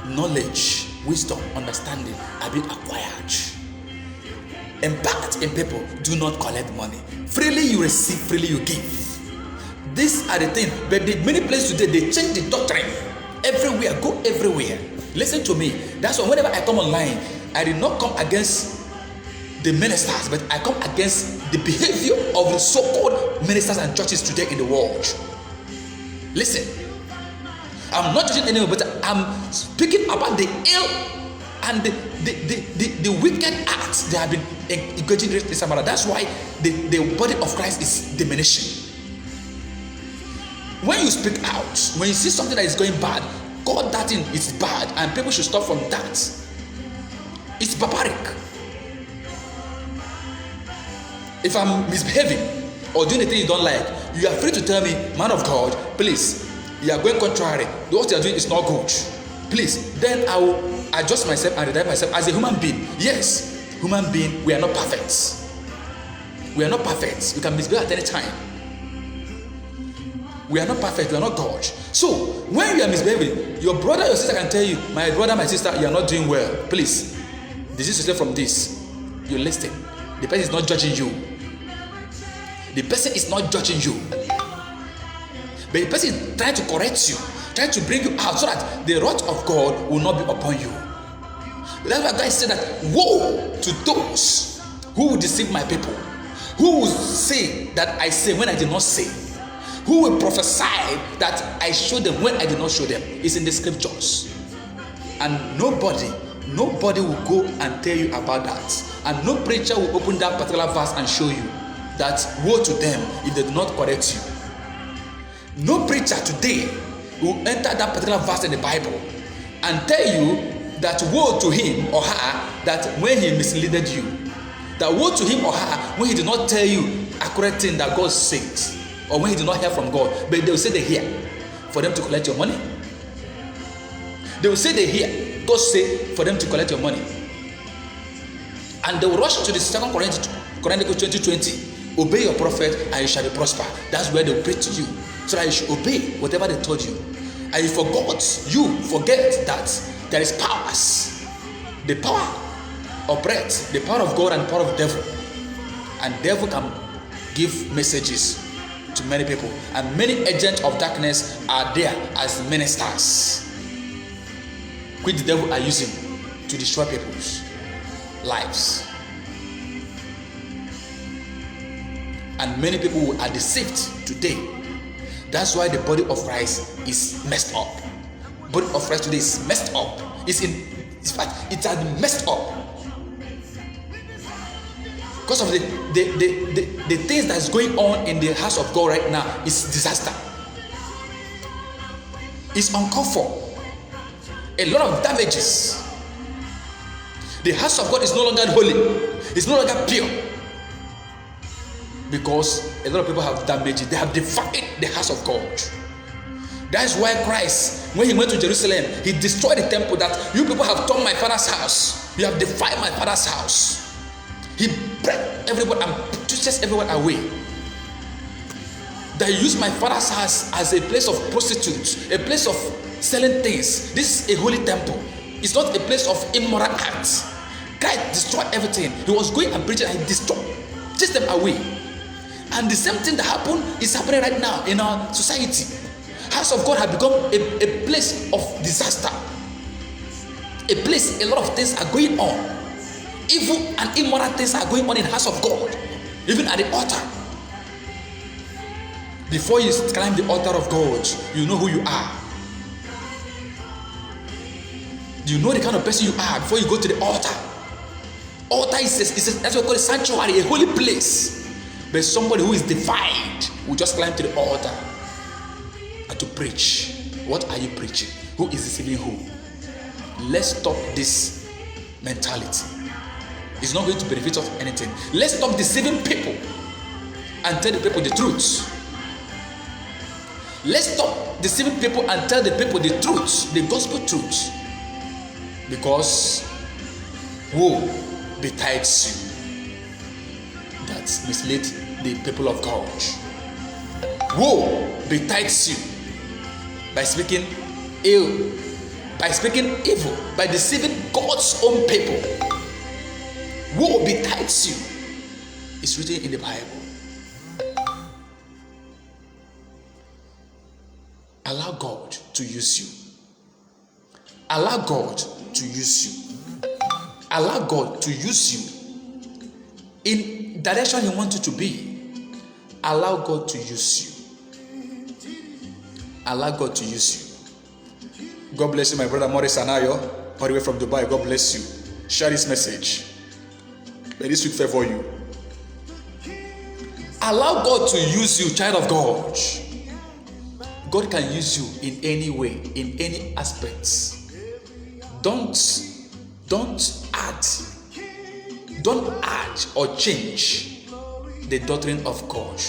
Knowledge, wisdom, understanding are being acquired. Impact in people. Do not collect money. Freely you receive, freely you give. These are the things. But the many places today, they change the doctrine. Everywhere, go everywhere. Listen to me. That's why whenever I come online, I did not come against the ministers, but I come against the behavior of the so-called ministers and churches today in the world. Listen, I'm not judging anyone, but I'm speaking about the ill and the wicked acts they have been engaging in this matter. That's why the body of Christ is diminishing. When you speak out, when you see something that is going bad, God, that thing is bad, and people should stop from that. It's barbaric. If I'm misbehaving or doing the thing you don't like, you are free to tell me, man of God, please, you are going contrary. What you are doing is not good. Please, then I will adjust myself and redirect myself as a human being. Yes, human being, we are not perfect. We are not perfect. We can misbehave at any time. We are not perfect. We are not God. So, when you are misbehaving, your brother, your sister can tell you, my brother, my sister, you are not doing well. Please, desist yourself from this. You listen. The person is not judging you. The person is not judging you. But the person is trying to correct you, trying to bring you out so that the wrath of God will not be upon you. That's why God said that, woe to those who will deceive my people, who will say that I say when I did not say, who will prophesy that I showed them when I did not show them. It's in the scriptures. And nobody will go and tell you about that. And no preacher will open that particular verse and show you that woe to them if they do not correct you. No preacher today will enter that particular verse in the Bible and tell you that woe to him or her that when he misleaded you. That woe to him or her when he did not tell you accurate thing that God says, or when he did not hear from God. But they will say they hear for them to collect your money. They will say they hear God say for them to collect your money. And they will rush to the 2 Chronicles 20:20. Obey your prophet and you shall be prosper. That's where they will preach to you, so that you should obey whatever they told you. And you forget that there is powers. The power of breath, the power of God and the power of the devil. And the devil can give messages to many people. And many agents of darkness are there as ministers, which the devil are using to destroy people's lives. And many people are deceived today. That's why the body of Christ is messed up. Body of Christ today is messed up. In fact, it has been messed up because of the things that is going on in the house of God right now. Is disaster. It's uncalled for. A lot of damages. The house of God is no longer holy. It's no longer pure. Because a lot of people have damaged it. They have defiled the house of God. That's why Christ, when he went to Jerusalem, he destroyed the temple. That you people have torn my father's house. You have defiled my father's house. He brought everyone and pushes everyone away. They used my father's house as a place of prostitutes, a place of selling things. This is a holy temple. It's not a place of immoral acts. Christ destroyed everything. He was going and preaching and he destroyed, chased them away. And the same thing that happened is happening right now in our society. House of God has become a place of disaster. A place, a lot of things are going on. Evil and immoral things are going on in the house of God, even at the altar. Before you climb the altar of God, you know who you are. You know the kind of person you are before you go to the altar. Altar is that's what we call a sanctuary, a holy place. But somebody who is defiled will just climb to the altar and to preach. What are you preaching? Who is deceiving who? Let's stop this mentality. It's not going to benefit us anything. Let's stop deceiving people and tell the people the truth. Let's stop deceiving people and tell the people the truth, the gospel truth. Because woe betides you that mislead the people of God. Woe betides you by speaking ill, by speaking evil, by deceiving God's own people. Woe betides you. It's written in the Bible. Allow God to use you. Allow God to use you. Allow God to use you. in direction He wants you to be. Allow God to use you. Allow God to use you. God bless you, my brother Maurice Anayo, all the way from Dubai. God bless you. Share this message. May this week favor you. Allow God to use you, child of God. God can use you in any way, in any aspects. Don't add or change the doctrine of God.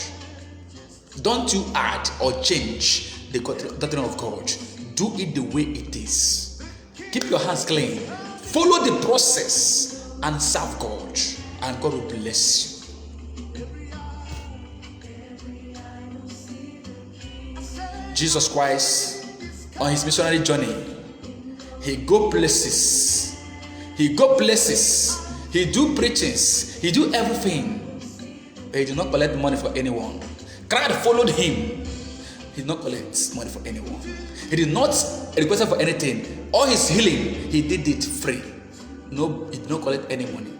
Don't you add or change the doctrine of God. Do it the way it is. Keep your hands clean. Follow the process and serve God, and God will bless you. Jesus Christ, on his missionary journey, he go places. He go places. He do preachings. He do everything. But he did not collect money for anyone. Crowd followed him. He did not collect money for anyone. He did not request for anything. All his healing, he did it free. No, he did not collect any money.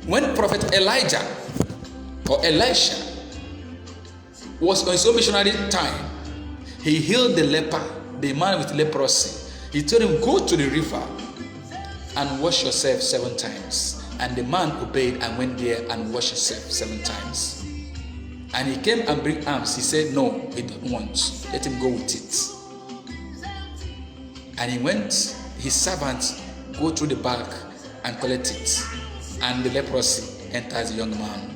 When Prophet Elijah or Elisha was on his own missionary time, he healed the leper, the man with leprosy. He told him, go to the river and wash yourself 7 times. And the man obeyed and went there and washed himself 7 times. And he came and bring alms. He said, no, he don't want. Let him go with it. And he went, his servant, go through the bag and collect it. And the leprosy enters the young man.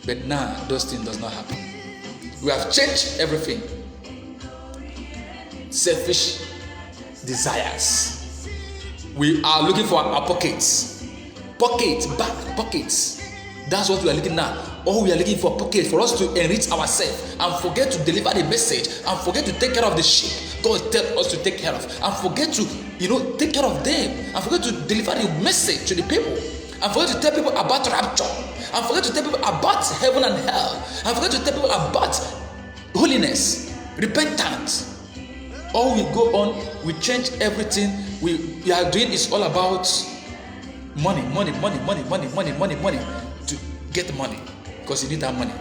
But now, those things does not happen. We have changed everything. Selfish desires. We are looking for our pockets. Pockets, back pockets. That's what we are looking at. All we are looking for pockets for us to enrich ourselves and forget to deliver the message and forget to take care of the sheep God tells us to take care of, and forget to take care of them, and forget to deliver the message to the people, and forget to tell people about rapture, and forget to tell people about heaven and hell, and forget to tell people about holiness, repentance. All we go on, we change everything we are doing is all about money to get money, because you need that money,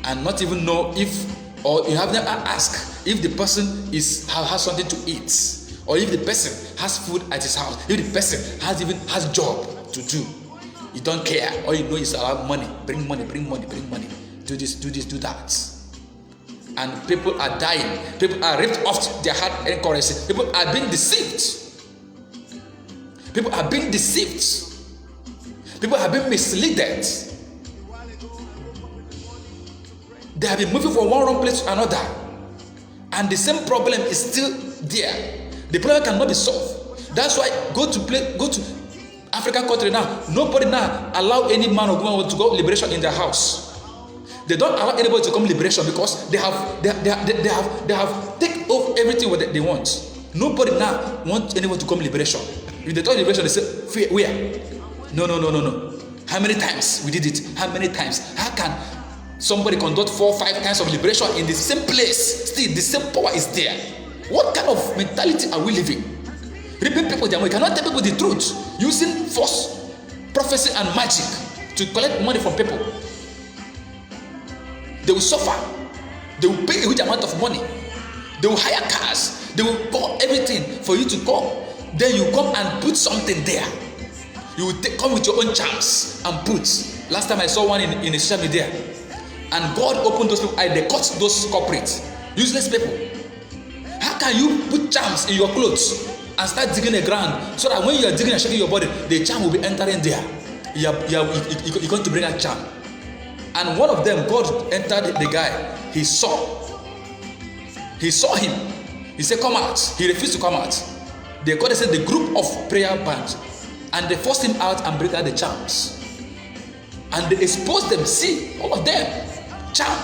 and not even know if, or you have never asked if the person has something to eat, or if the person has food at his house, if the person has job to do. You don't care. All you know is about money. Bring money. Do this, do that. And people are dying. People are ripped off their heart and currency. People are being deceived. People are being deceived. People have been misled. They have been moving from one wrong place to another, and the same problem is still there. The problem cannot be solved. That's why go to African country now. Nobody now allow any man or woman to go liberation in their house. They don't allow anybody to come liberation because they have taken off everything what they want. Nobody now wants anyone to come liberation. If they talk liberation, they say, where? No. How many times we did it? How many times? How can somebody conduct 4 or 5 times of liberation in the same place? Still, the same power is there. What kind of mentality are we living? Ripping people their money. You cannot tell people the truth. Using false prophecy and magic to collect money from people. They will suffer. They will pay a huge amount of money. They will hire cars. They will call everything for you to come. Then you come and put something there. You will come with your own charms and put. Last time I saw one in the social media, and God opened those people, they cut those culprits, useless people. How can you put charms in your clothes and start digging the ground so that when you are digging and shaking your body, the charm will be entering there? You're going to bring a charm. And one of them, God entered the guy. He saw him. He said, come out. He refused to come out. They called, they said, the group of prayer band, and they forced him out and break out the charms. And they exposed them. See, all of them. Charm.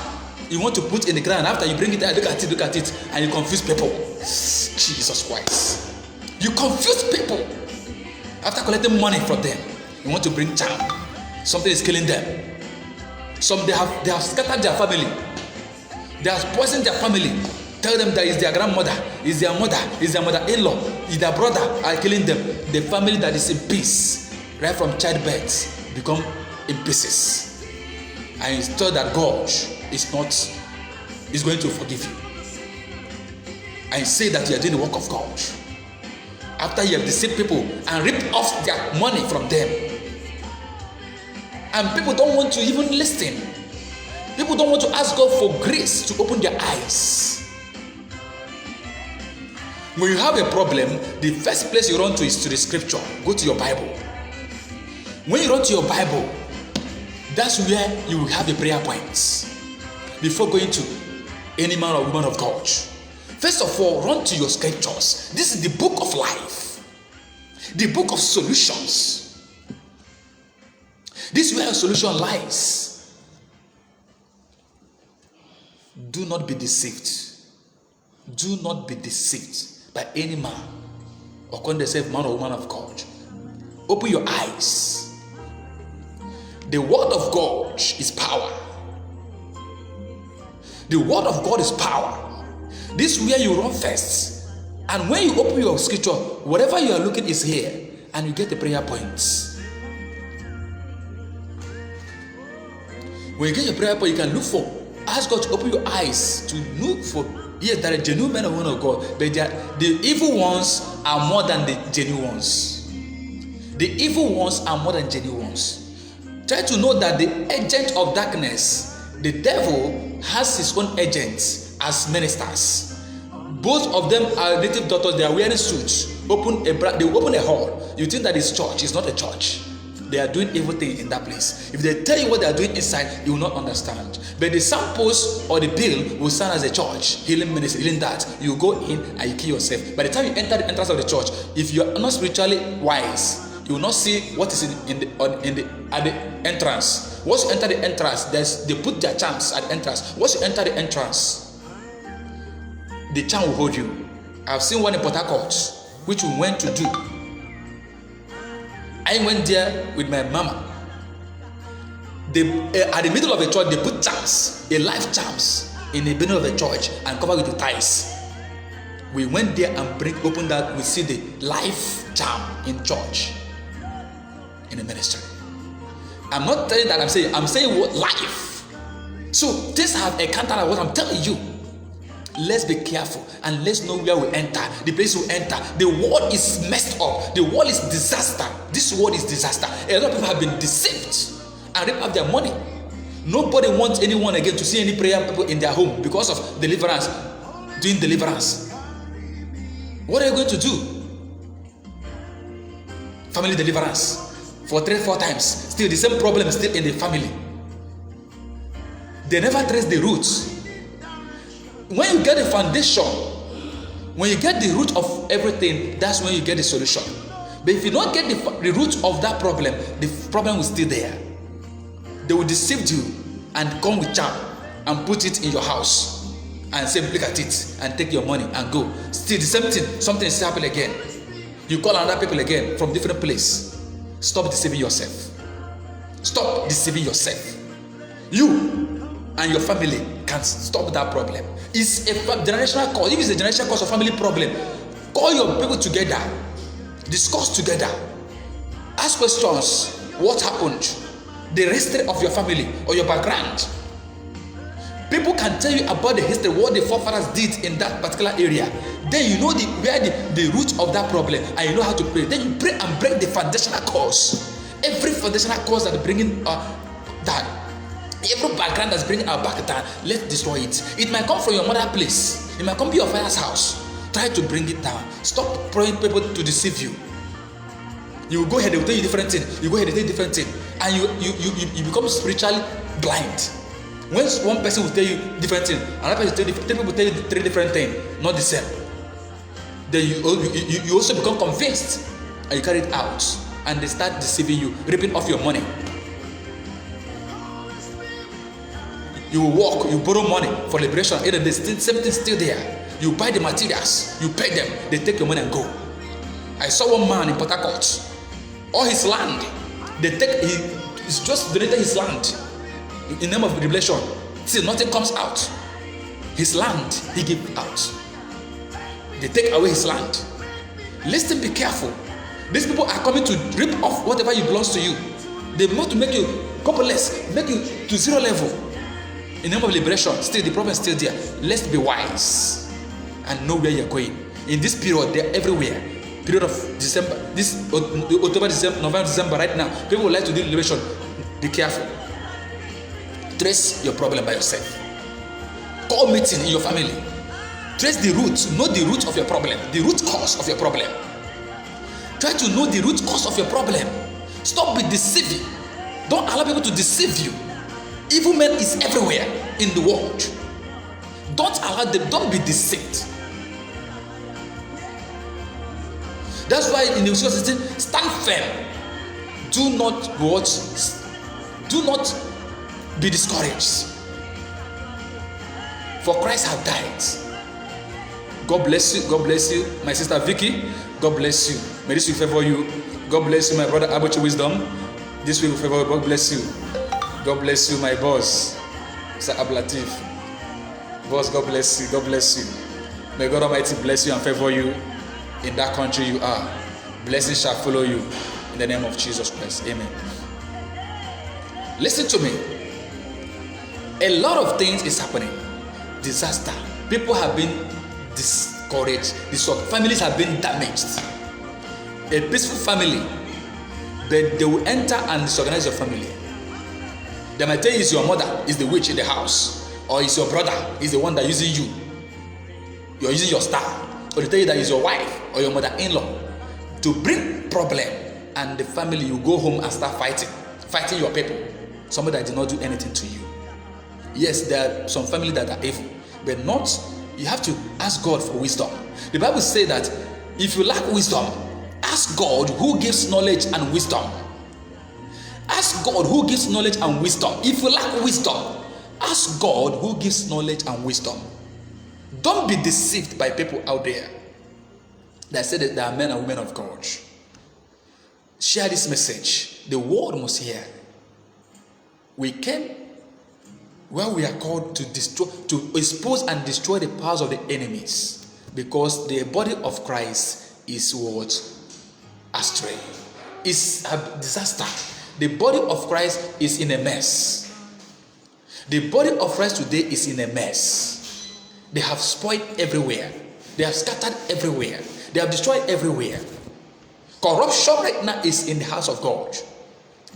You want to put in the ground. After you bring it out, look at it, and you confuse people. Jesus Christ. You confuse people. After collecting money from them, you want to bring charm. Something is killing them. Some they have scattered their family. They have poisoned their family. Tell them that is their grandmother, is their mother-in-law, is their brother are killing them. The family that is in peace right from childbirth, become in pieces. And you thought that God is going to forgive you. And say that you are doing the work of God. After you have deceived people and ripped off their money from them. And people don't want to even listen. People don't want to ask God for grace to open their eyes. When you have a problem, the first place you run to is to the scripture. Go to your Bible. When you run to your Bible, that's where you will have the prayer points before going to any man or woman of God. First of all, run to your scriptures. This is the book of life, the book of solutions. This is where a solution lies. Do not be deceived. Do not be deceived by any man or call yourself man or woman of God. Open your eyes. The word of God is power. The word of God is power. This is where you run first. And when you open your scripture, whatever you are looking is here. And you get the prayer points. When you get your prayer point, you can look for. Ask God to open your eyes to look for. Yes, there are genuine men and women of God. But the evil ones are more than the genuine ones. The evil ones are more than genuine ones. Try to know that the agent of darkness, the devil, has his own agents as ministers. Both of them are native doctors. They are wearing suits. They open a hall. You think that is church. It's not a church. They are doing everything in that place. If they tell you what they are doing inside, you will not understand. But the signpost or the bill will stand as a church, healing ministry, healing that. You go in and you kill yourself. By the time you enter the entrance of the church, if you are not spiritually wise, you will not see what is at the entrance. Once you enter the entrance, they put their charms at the entrance. Once you enter the entrance, the charm will hold you. I've seen one in Port Harcourt, which we went to do. I went there with my mama. At the middle of the church, they put charms, a life charms, in the middle of the church and covered with the ties. We went there and opened that. We see the life charm in church, in the ministry. I'm not telling that I'm saying what life. So this have a counter of what I'm telling you. Let's be careful and let's know where we enter, the place we enter. The world is messed up. The world is disaster. This world is disaster. A lot of people have been deceived and ripped up their money. Nobody wants anyone again to see any prayer people in their home because of deliverance, doing deliverance. What are you going to do? Family deliverance for 3-4 times. Still the same problem is still in the family. They never trace the roots. When you get the foundation, when you get the root of everything, that's when you get the solution. But if you don't get the root of that problem, the problem will still there. They will deceive you and come with charm and put it in your house and say, look at it and take your money and go. Still the same thing, something is happening again. You call another people again from different place. Stop deceiving yourself. Stop deceiving yourself. You and your family can stop that problem. It's a generational cause. If it's a generational cause of family problem, call your people together, discuss together, ask questions. What happened? The history of your family or your background. People can tell you about the history, what the forefathers did in that particular area. Then you know where the root of that problem, and you know how to pray. Then you pray and break the foundational cause. Every foundational cause that bringing that. Every background that's bringing our back down, let's destroy it. It might come from your mother place. It might come to your father's house. Try to bring it down. Stop praying people to deceive you. You go ahead, they will tell you different thing. You go ahead, they tell you different thing. And you become spiritually blind. When one person will tell you different thing, another person will tell you 3 different things, not the same. Then you also become convinced and you carry it out. And they start deceiving you, ripping off your money. You will work, you borrow money for liberation, and the same thing still there. You buy the materials, you pay them, they take your money and go. I saw one man in Port Harcourt. All his land, he's just donated his land in the name of revelation. See, nothing comes out. His land, he gave out. They take away his land. Listen, be careful. These people are coming to rip off whatever you belongs to you. They want to make you copperless, make you to zero level. In the name of liberation, still the problem is still there. Let's be wise and know where you're going. In this period, they're everywhere. Period of December, this October, December, November, December, right now, people would like to do liberation. Be careful. Trace your problem by yourself. Call meeting in your family. Trace the root. Know the root of your problem. The root cause of your problem. Try to know the root cause of your problem. Stop being deceiving. Don't allow people to deceive you. Evil men is everywhere in the world. Don't allow them. Don't be deceived. That's why in the system, stand firm. Do not watch. Do not be discouraged. For Christ have died. God bless you. God bless you, my sister Vicky. God bless you. May this week favor you. God bless you, my brother Abuchi Wisdom. This week will favor you. God bless you. God bless you, my boss, Sir Ablatif. Boss, God bless you. God bless you. May God Almighty bless you and favor you in that country you are. Blessings shall follow you in the name of Jesus Christ. Amen. Listen to me. A lot of things is happening. Disaster. People have been discouraged. Families have been damaged. A peaceful family, but they will enter and disorganize your family. They might tell you it's your mother is the witch in the house, or it's your brother is the one that using you. You're using your star, or they tell you that it's your wife or your mother-in-law to bring problem, and the family you go home and start fighting your people. Somebody that did not do anything to you. Yes, there are some family that are evil, but not. You have to ask God for wisdom. The Bible says that if you lack wisdom, ask God who gives knowledge and wisdom. Ask God who gives knowledge and wisdom. If you lack wisdom, ask God who gives knowledge and wisdom. Don't be deceived by people out there that say that they are men and women of God. Share this message. The world must hear. We came where we are called to destroy, to expose and destroy the powers of the enemies, because the body of Christ is what? Astray. It's a disaster. The body of Christ is in a mess. The body of Christ today is in a mess. They have spoiled everywhere. They have scattered everywhere. They have destroyed everywhere. Corruption right now is in the house of God.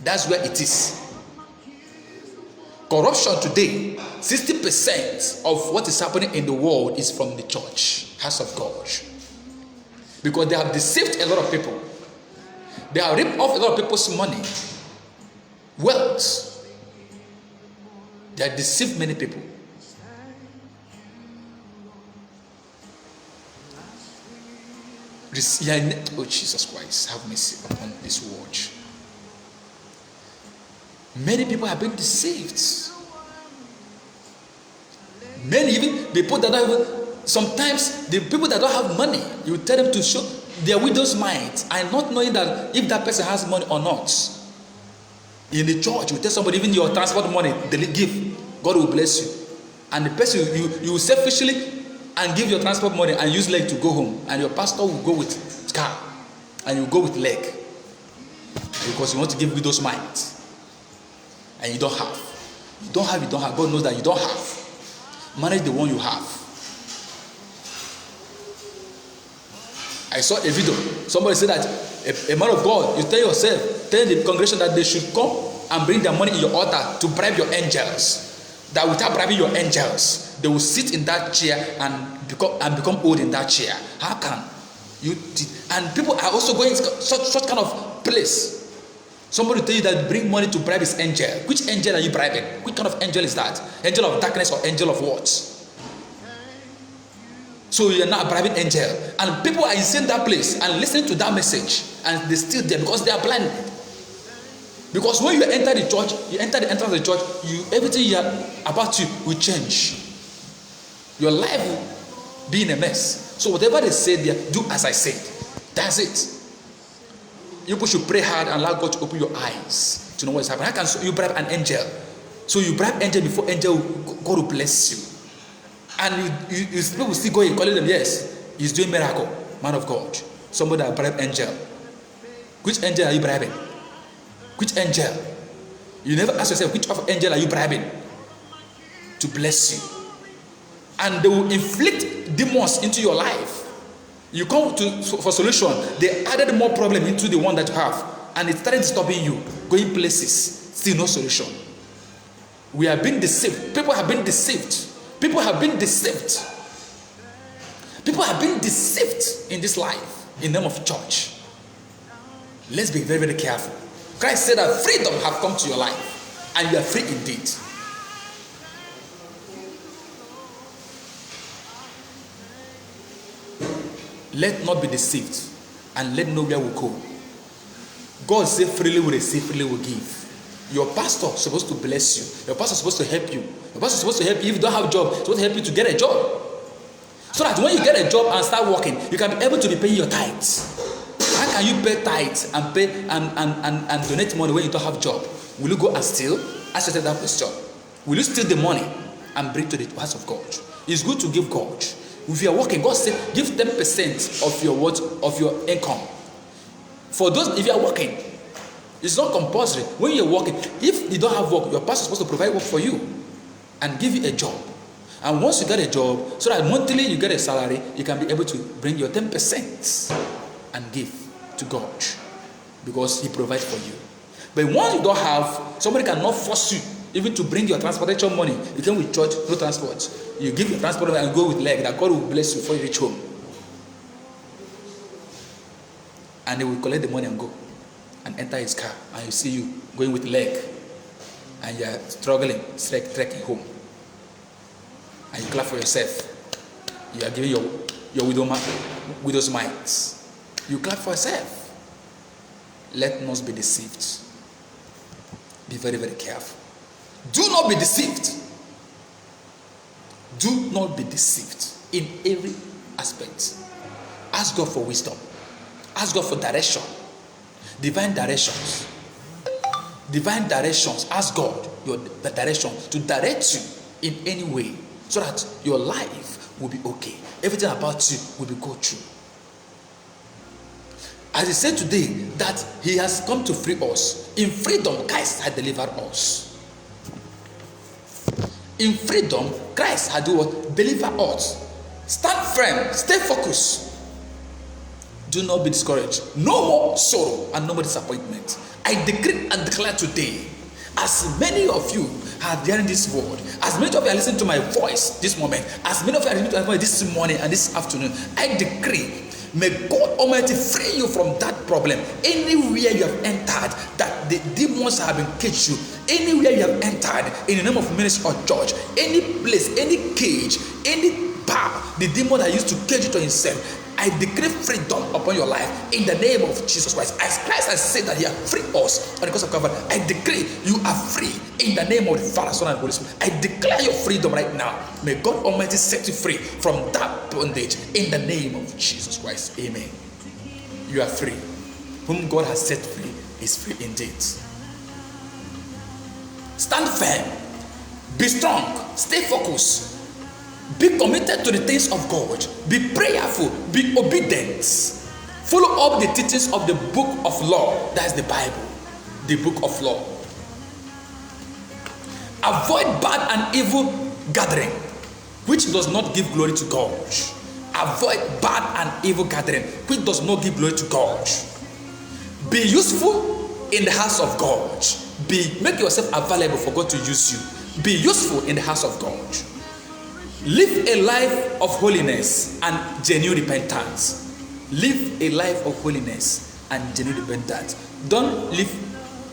That's where it is. Corruption today, 60% of what is happening in the world is from the church, house of God. Because they have deceived a lot of people. They have ripped off a lot of people's money, wealth. They have deceived many people. Oh, Jesus Christ, have mercy upon this world. Many people have been deceived. Many, even people that don't even, sometimes the people that don't have money, you tell them to show their widow's mind, and not knowing that if that person has money or not. In the church, you tell somebody, even your transport money, they give, God will bless you. And the person, you selfishly and give your transport money and use leg to go home, and your pastor will go with car and you go with leg, because you want to give widow's mind. And you don't have. You don't have. God knows that you don't have. Manage the one you have. I saw a video. Somebody said that a man of God, you tell yourself, tell the congregation that they should come and bring their money in your altar to bribe your angels. That without bribing your angels, they will sit in that chair and become old in that chair. How can you? And people are also going to such kind of place. Somebody tell you that bring money to bribe his angel. Which angel are you bribing? Which kind of angel is that? Angel of darkness or angel of what? So you're not bribing angel. And people are in that place and listening to that message, and they're still there because they are blind. Because when you enter the church, you enter the entrance of the church, everything you are about you will change. Your life will be in a mess. So whatever they say there, do as I said. That's it. You should pray hard and allow God to open your eyes to know what is happening. How can you bribe an angel? So you bribe angel before angel, God will bless you. And you people will still go and calling them, yes, he's doing miracle, man of God. Somebody that bribe angel. Which angel are you bribing? Which angel? You never ask yourself, which angel are you bribing to bless you? And they will inflict demons into your life. You come for solution, they added more problem into the one that you have, and it started disturbing you, going places, still no solution. We have been deceived. People have been deceived. People have been deceived. People have been deceived in this life in the name of church. Let's be very, very careful. Christ said that freedom have come to your life, and you are free indeed. Let not be deceived, and let nowhere will go. God said, freely will receive, freely will give. Your pastor is supposed to bless you. Your pastor is supposed to help you. Your pastor is supposed to help you if you don't have a job. He's supposed to help you to get a job. So that when you get a job and start working, you can be able to be paying your tithes. How can you pay tithes and pay and donate money when you don't have a job? Will you go and steal? Ask yourself that question. Will you steal the money and bring to the house of God? It's good to give God. If you are working, God said, give 10% of your what of your income. For those, if you are working, it's not compulsory. When you're working, if you don't have work, your pastor is supposed to provide work for you and give you a job. And once you get a job, so that monthly you get a salary, you can be able to bring your 10% and give to God because He provides for you. But once you don't have, somebody cannot force you even to bring your transportation money. You come with church, no transport. You give your transport money and go with leg, that God will bless you before you reach home. And He will collect the money and go and enter His car, and you see you going with leg, and you are struggling, trekking home. And you clap for yourself. You are giving your widow's mites. You clap for yourself. Let not be deceived. Be very, very careful. Do not be deceived. Do not be deceived in every aspect. Ask God for wisdom. Ask God for direction. Divine directions. Divine directions. Ask God the direction to direct you in any way so that your life will be okay. Everything about you will be go through. As He said today, that He has come to free us. In freedom, Christ had delivered us. In freedom, Christ had delivered us. Stand firm, stay focused. Do not be discouraged. No more sorrow and no more disappointment. I decree and declare today, as many of you are hearing this word, as many of you are listening to my voice this moment, as many of you are listening to my voice this morning and this afternoon, I decree, may God Almighty free you from that problem. Anywhere you have entered, that the demons have engaged you, anywhere you have entered in the name of ministry or church, any place, any cage, any bar, the demon that used to cage you to himself, I decree freedom upon your life in the name of Jesus Christ. As Christ has said that He has freed us on the cross of Calvary, I decree you are free in the name of the Father, Son, and Holy Spirit. I declare your freedom right now. May God Almighty set you free from that bondage in the name of Jesus Christ. Amen. You are free. Whom God has set free is free indeed. Stand firm. Be strong. Stay focused. Be committed to the things of God. Be prayerful. Be obedient. Follow up the teachings of the book of law. That is the Bible. The book of law. Avoid bad and evil gathering, which does not give glory to God. Avoid bad and evil gathering, which does not give glory to God. Be useful in the house of God. Make yourself available for God to use you. Be useful in the house of God. Live a life of holiness and genuine repentance. Live a life of holiness and genuine repentance. Don't live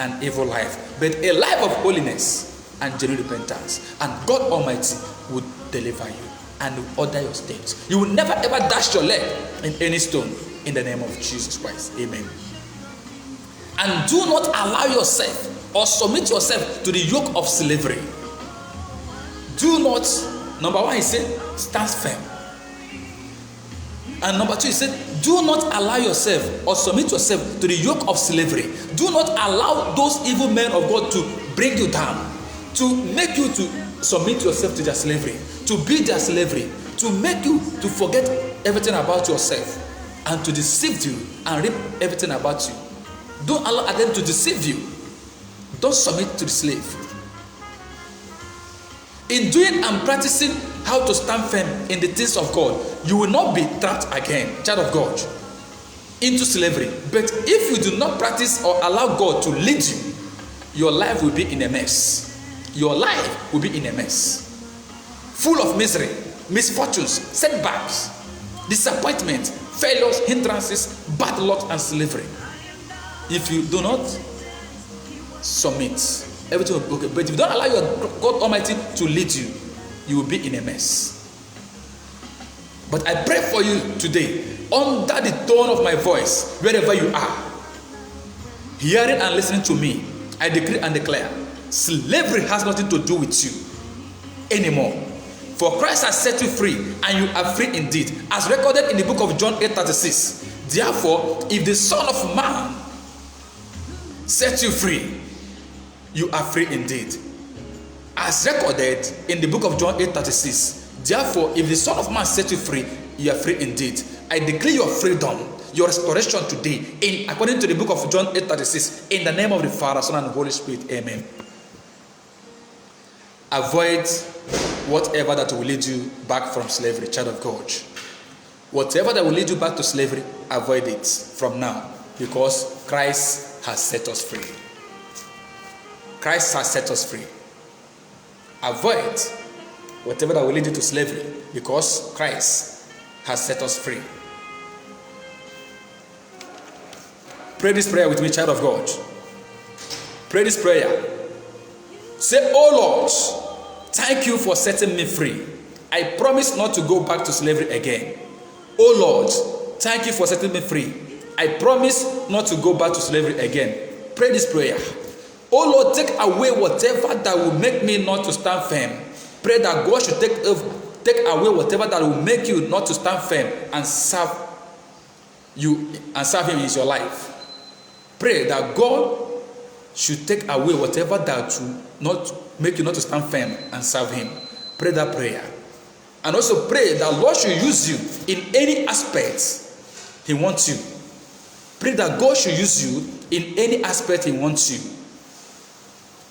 an evil life, but a life of holiness and genuine repentance. And God Almighty will deliver you and will order your steps. You will never ever dash your leg in any stone in the name of Jesus Christ. Amen. And do not allow yourself or submit yourself to the yoke of slavery. Do not. Number one, He said, stand firm. And number two, He said, do not allow yourself or submit yourself to the yoke of slavery. Do not allow those evil men of God to bring you down, to make you to submit yourself to their slavery, to be their slavery, to make you to forget everything about yourself, and to deceive you and reap everything about you. Don't allow them to deceive you. Don't submit to the slave. In doing and practicing how to stand firm in the things of God, you will not be trapped again, child of God, into slavery. But if you do not practice or allow God to lead you, your life will be in a mess. Your life will be in a mess. Full of misery, misfortunes, setbacks, disappointment, failures, hindrances, bad luck, and slavery. If you do not submit, everything will be okay. But if you don't allow your God Almighty to lead you, you will be in a mess. But I pray for you today, under the tone of my voice, wherever you are, hearing and listening to me, I decree and declare, slavery has nothing to do with you anymore. For Christ has set you free, and you are free indeed. As recorded in the book of John 8:36. Therefore, if the Son of Man set you free, you are free indeed. As recorded in the book of John 8:36. Therefore, if the Son of Man set you free, you are free indeed. I declare your freedom, your restoration today, according to the book of John 8:36, in the name of the Father, Son, and Holy Spirit. Amen. Avoid whatever that will lead you back from slavery, child of God. Whatever that will lead you back to slavery, avoid it from now, because Christ has set us free. Christ has set us free. Avoid whatever that will lead you to slavery, because Christ has set us free. Pray this prayer with me, child of God. Pray this prayer. Say, "Oh Lord, thank you for setting me free. I promise not to go back to slavery again. Oh Lord, thank you for setting me free. I promise not to go back to slavery again." Pray this prayer. Oh Lord, take away whatever that will make me not to stand firm. Pray that God should take away whatever that will make you not to stand firm and serve you and serve Him in your life. Pray that God should take away whatever that will not make you not to stand firm and serve Him. Pray that prayer. And also pray that Lord should use you in any aspect He wants you. Pray that God should use you in any aspect He wants you.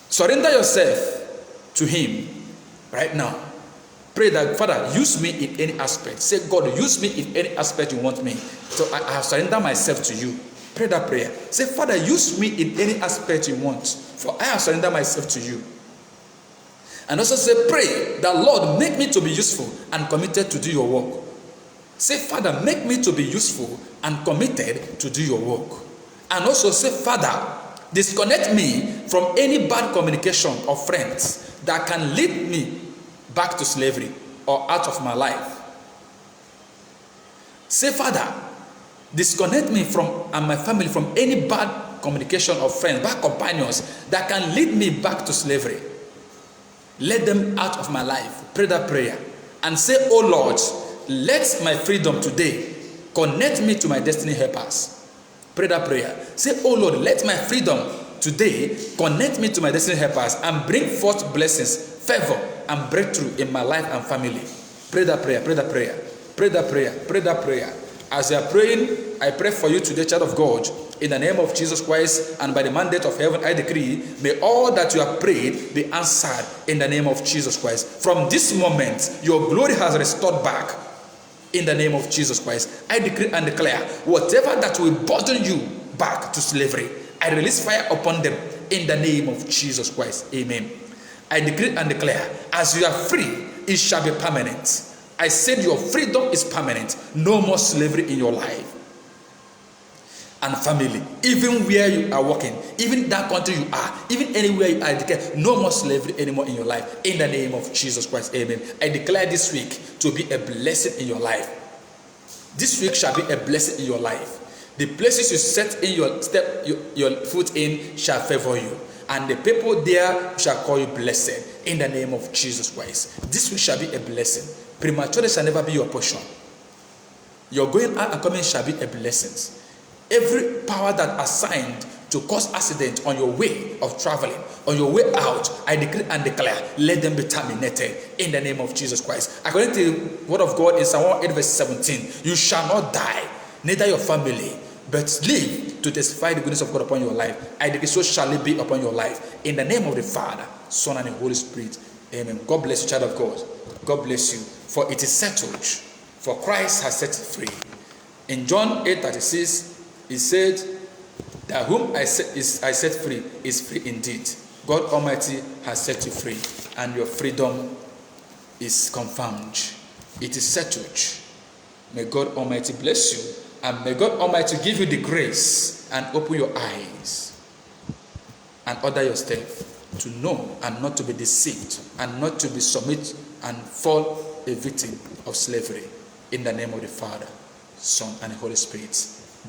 Surrender yourself to Him right now. Pray that, Father, use me in any aspect. Say, God, use me in any aspect you want me. So I have surrendered myself to you. Pray that prayer. Say, Father, use me in any aspect you want, for I have surrendered myself to you. And also say, pray that, Lord, make me to be useful and committed to do your work. Say, Father, make me to be useful and committed to do your work. And also say, Father, disconnect me from any bad communication of friends that can lead me back to slavery or out of my life. Say, Father, disconnect me and my family from any bad communication of friends, bad companions that can lead me back to slavery. Let them out of my life. Pray that prayer. And say, oh Lord, let my freedom today connect me to my destiny helpers. Pray that prayer. Say, oh Lord, let my freedom today connect me to my destiny helpers and bring forth blessings, favor, and breakthrough in my life and family. Pray that prayer. Pray that prayer. Pray that prayer. Pray that prayer. As you are praying, I pray for you today, child of God, in the name of Jesus Christ, and by the mandate of heaven, I decree, may all that you have prayed be answered in the name of Jesus Christ. From this moment, your glory has restored back in the name of Jesus Christ. I decree and declare, whatever that will burden you back to slavery, I release fire upon them in the name of Jesus Christ. Amen. I decree and declare, as you are free, it shall be permanent. I said your freedom is permanent. No more slavery in your life and family. Even where you are working, even that country you are, even anywhere you are, I declare no more slavery anymore in your life. In the name of Jesus Christ. Amen. I declare this week to be a blessing in your life. This week shall be a blessing in your life. The places you set in your foot in shall favor you, and the people there shall call you blessed in the name of Jesus Christ. This week shall be a blessing. Prematurity shall never be your portion. Your going out and coming shall be a blessing. Every power that assigned to cause accident on your way of traveling, on your way out, I decree and declare, let them be terminated in the name of Jesus Christ. According to the word of God in Psalm 8 verse 17, you shall not die, neither your family, but live to testify the goodness of God upon your life. I decree so shall it be upon your life. In the name of the Father, Son, and the Holy Spirit. Amen. God bless you, child of God. God bless you. For it is settled. For Christ has set you free. In John 8:36, he said that whom I set free is free indeed. God Almighty has set you free, and your freedom is confirmed. It is settled. May God Almighty bless you, and may God Almighty give you the grace and open your eyes and order your step to know and not to be deceived and not to be submit and fall a victim of slavery. In the name of the Father, Son, and the Holy Spirit.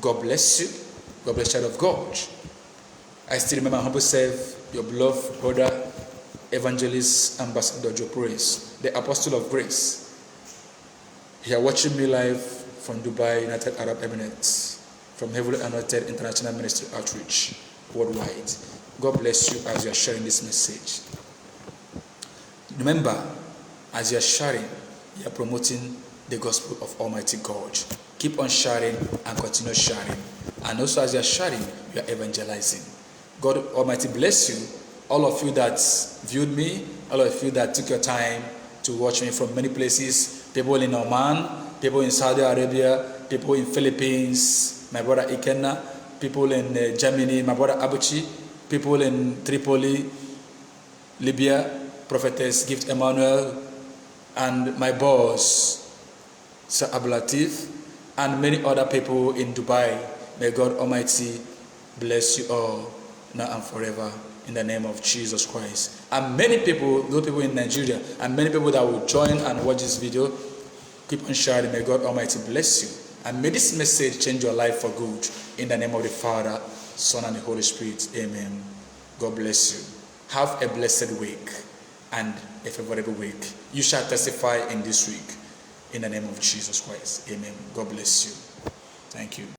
God bless you. God bless you, child of God. I still remember my humble self, your beloved brother, Evangelist Ambassador Joe Praise, the Apostle of Grace. You are watching me live from Dubai, United Arab Emirates, from Heavily Anointed International Ministry Outreach worldwide. God bless you as you are sharing this message. Remember, as you are sharing, you are promoting the gospel of Almighty God. Keep on sharing and continue sharing. And also as you are sharing, you are evangelizing. God Almighty bless you. All of you that viewed me, all of you that took your time to watch me from many places, people in Oman, people in Saudi Arabia, people in Philippines, my brother Ikenna, people in Germany, my brother Abuchi, people in Tripoli, Libya, Prophetess Gift Emmanuel, and my boss, Sir Abdulatif, and many other people in Dubai. May God Almighty bless you all now and forever in the name of Jesus Christ. And many people, those people in Nigeria, and many people that will join and watch this video, keep on sharing. May God Almighty bless you. And may this message change your life for good. In the name of the Father, Son, and the Holy Spirit. Amen. God bless you. Have a blessed week and a favorable week. You shall testify in this week. In the name of Jesus Christ. Amen. God bless you. Thank you.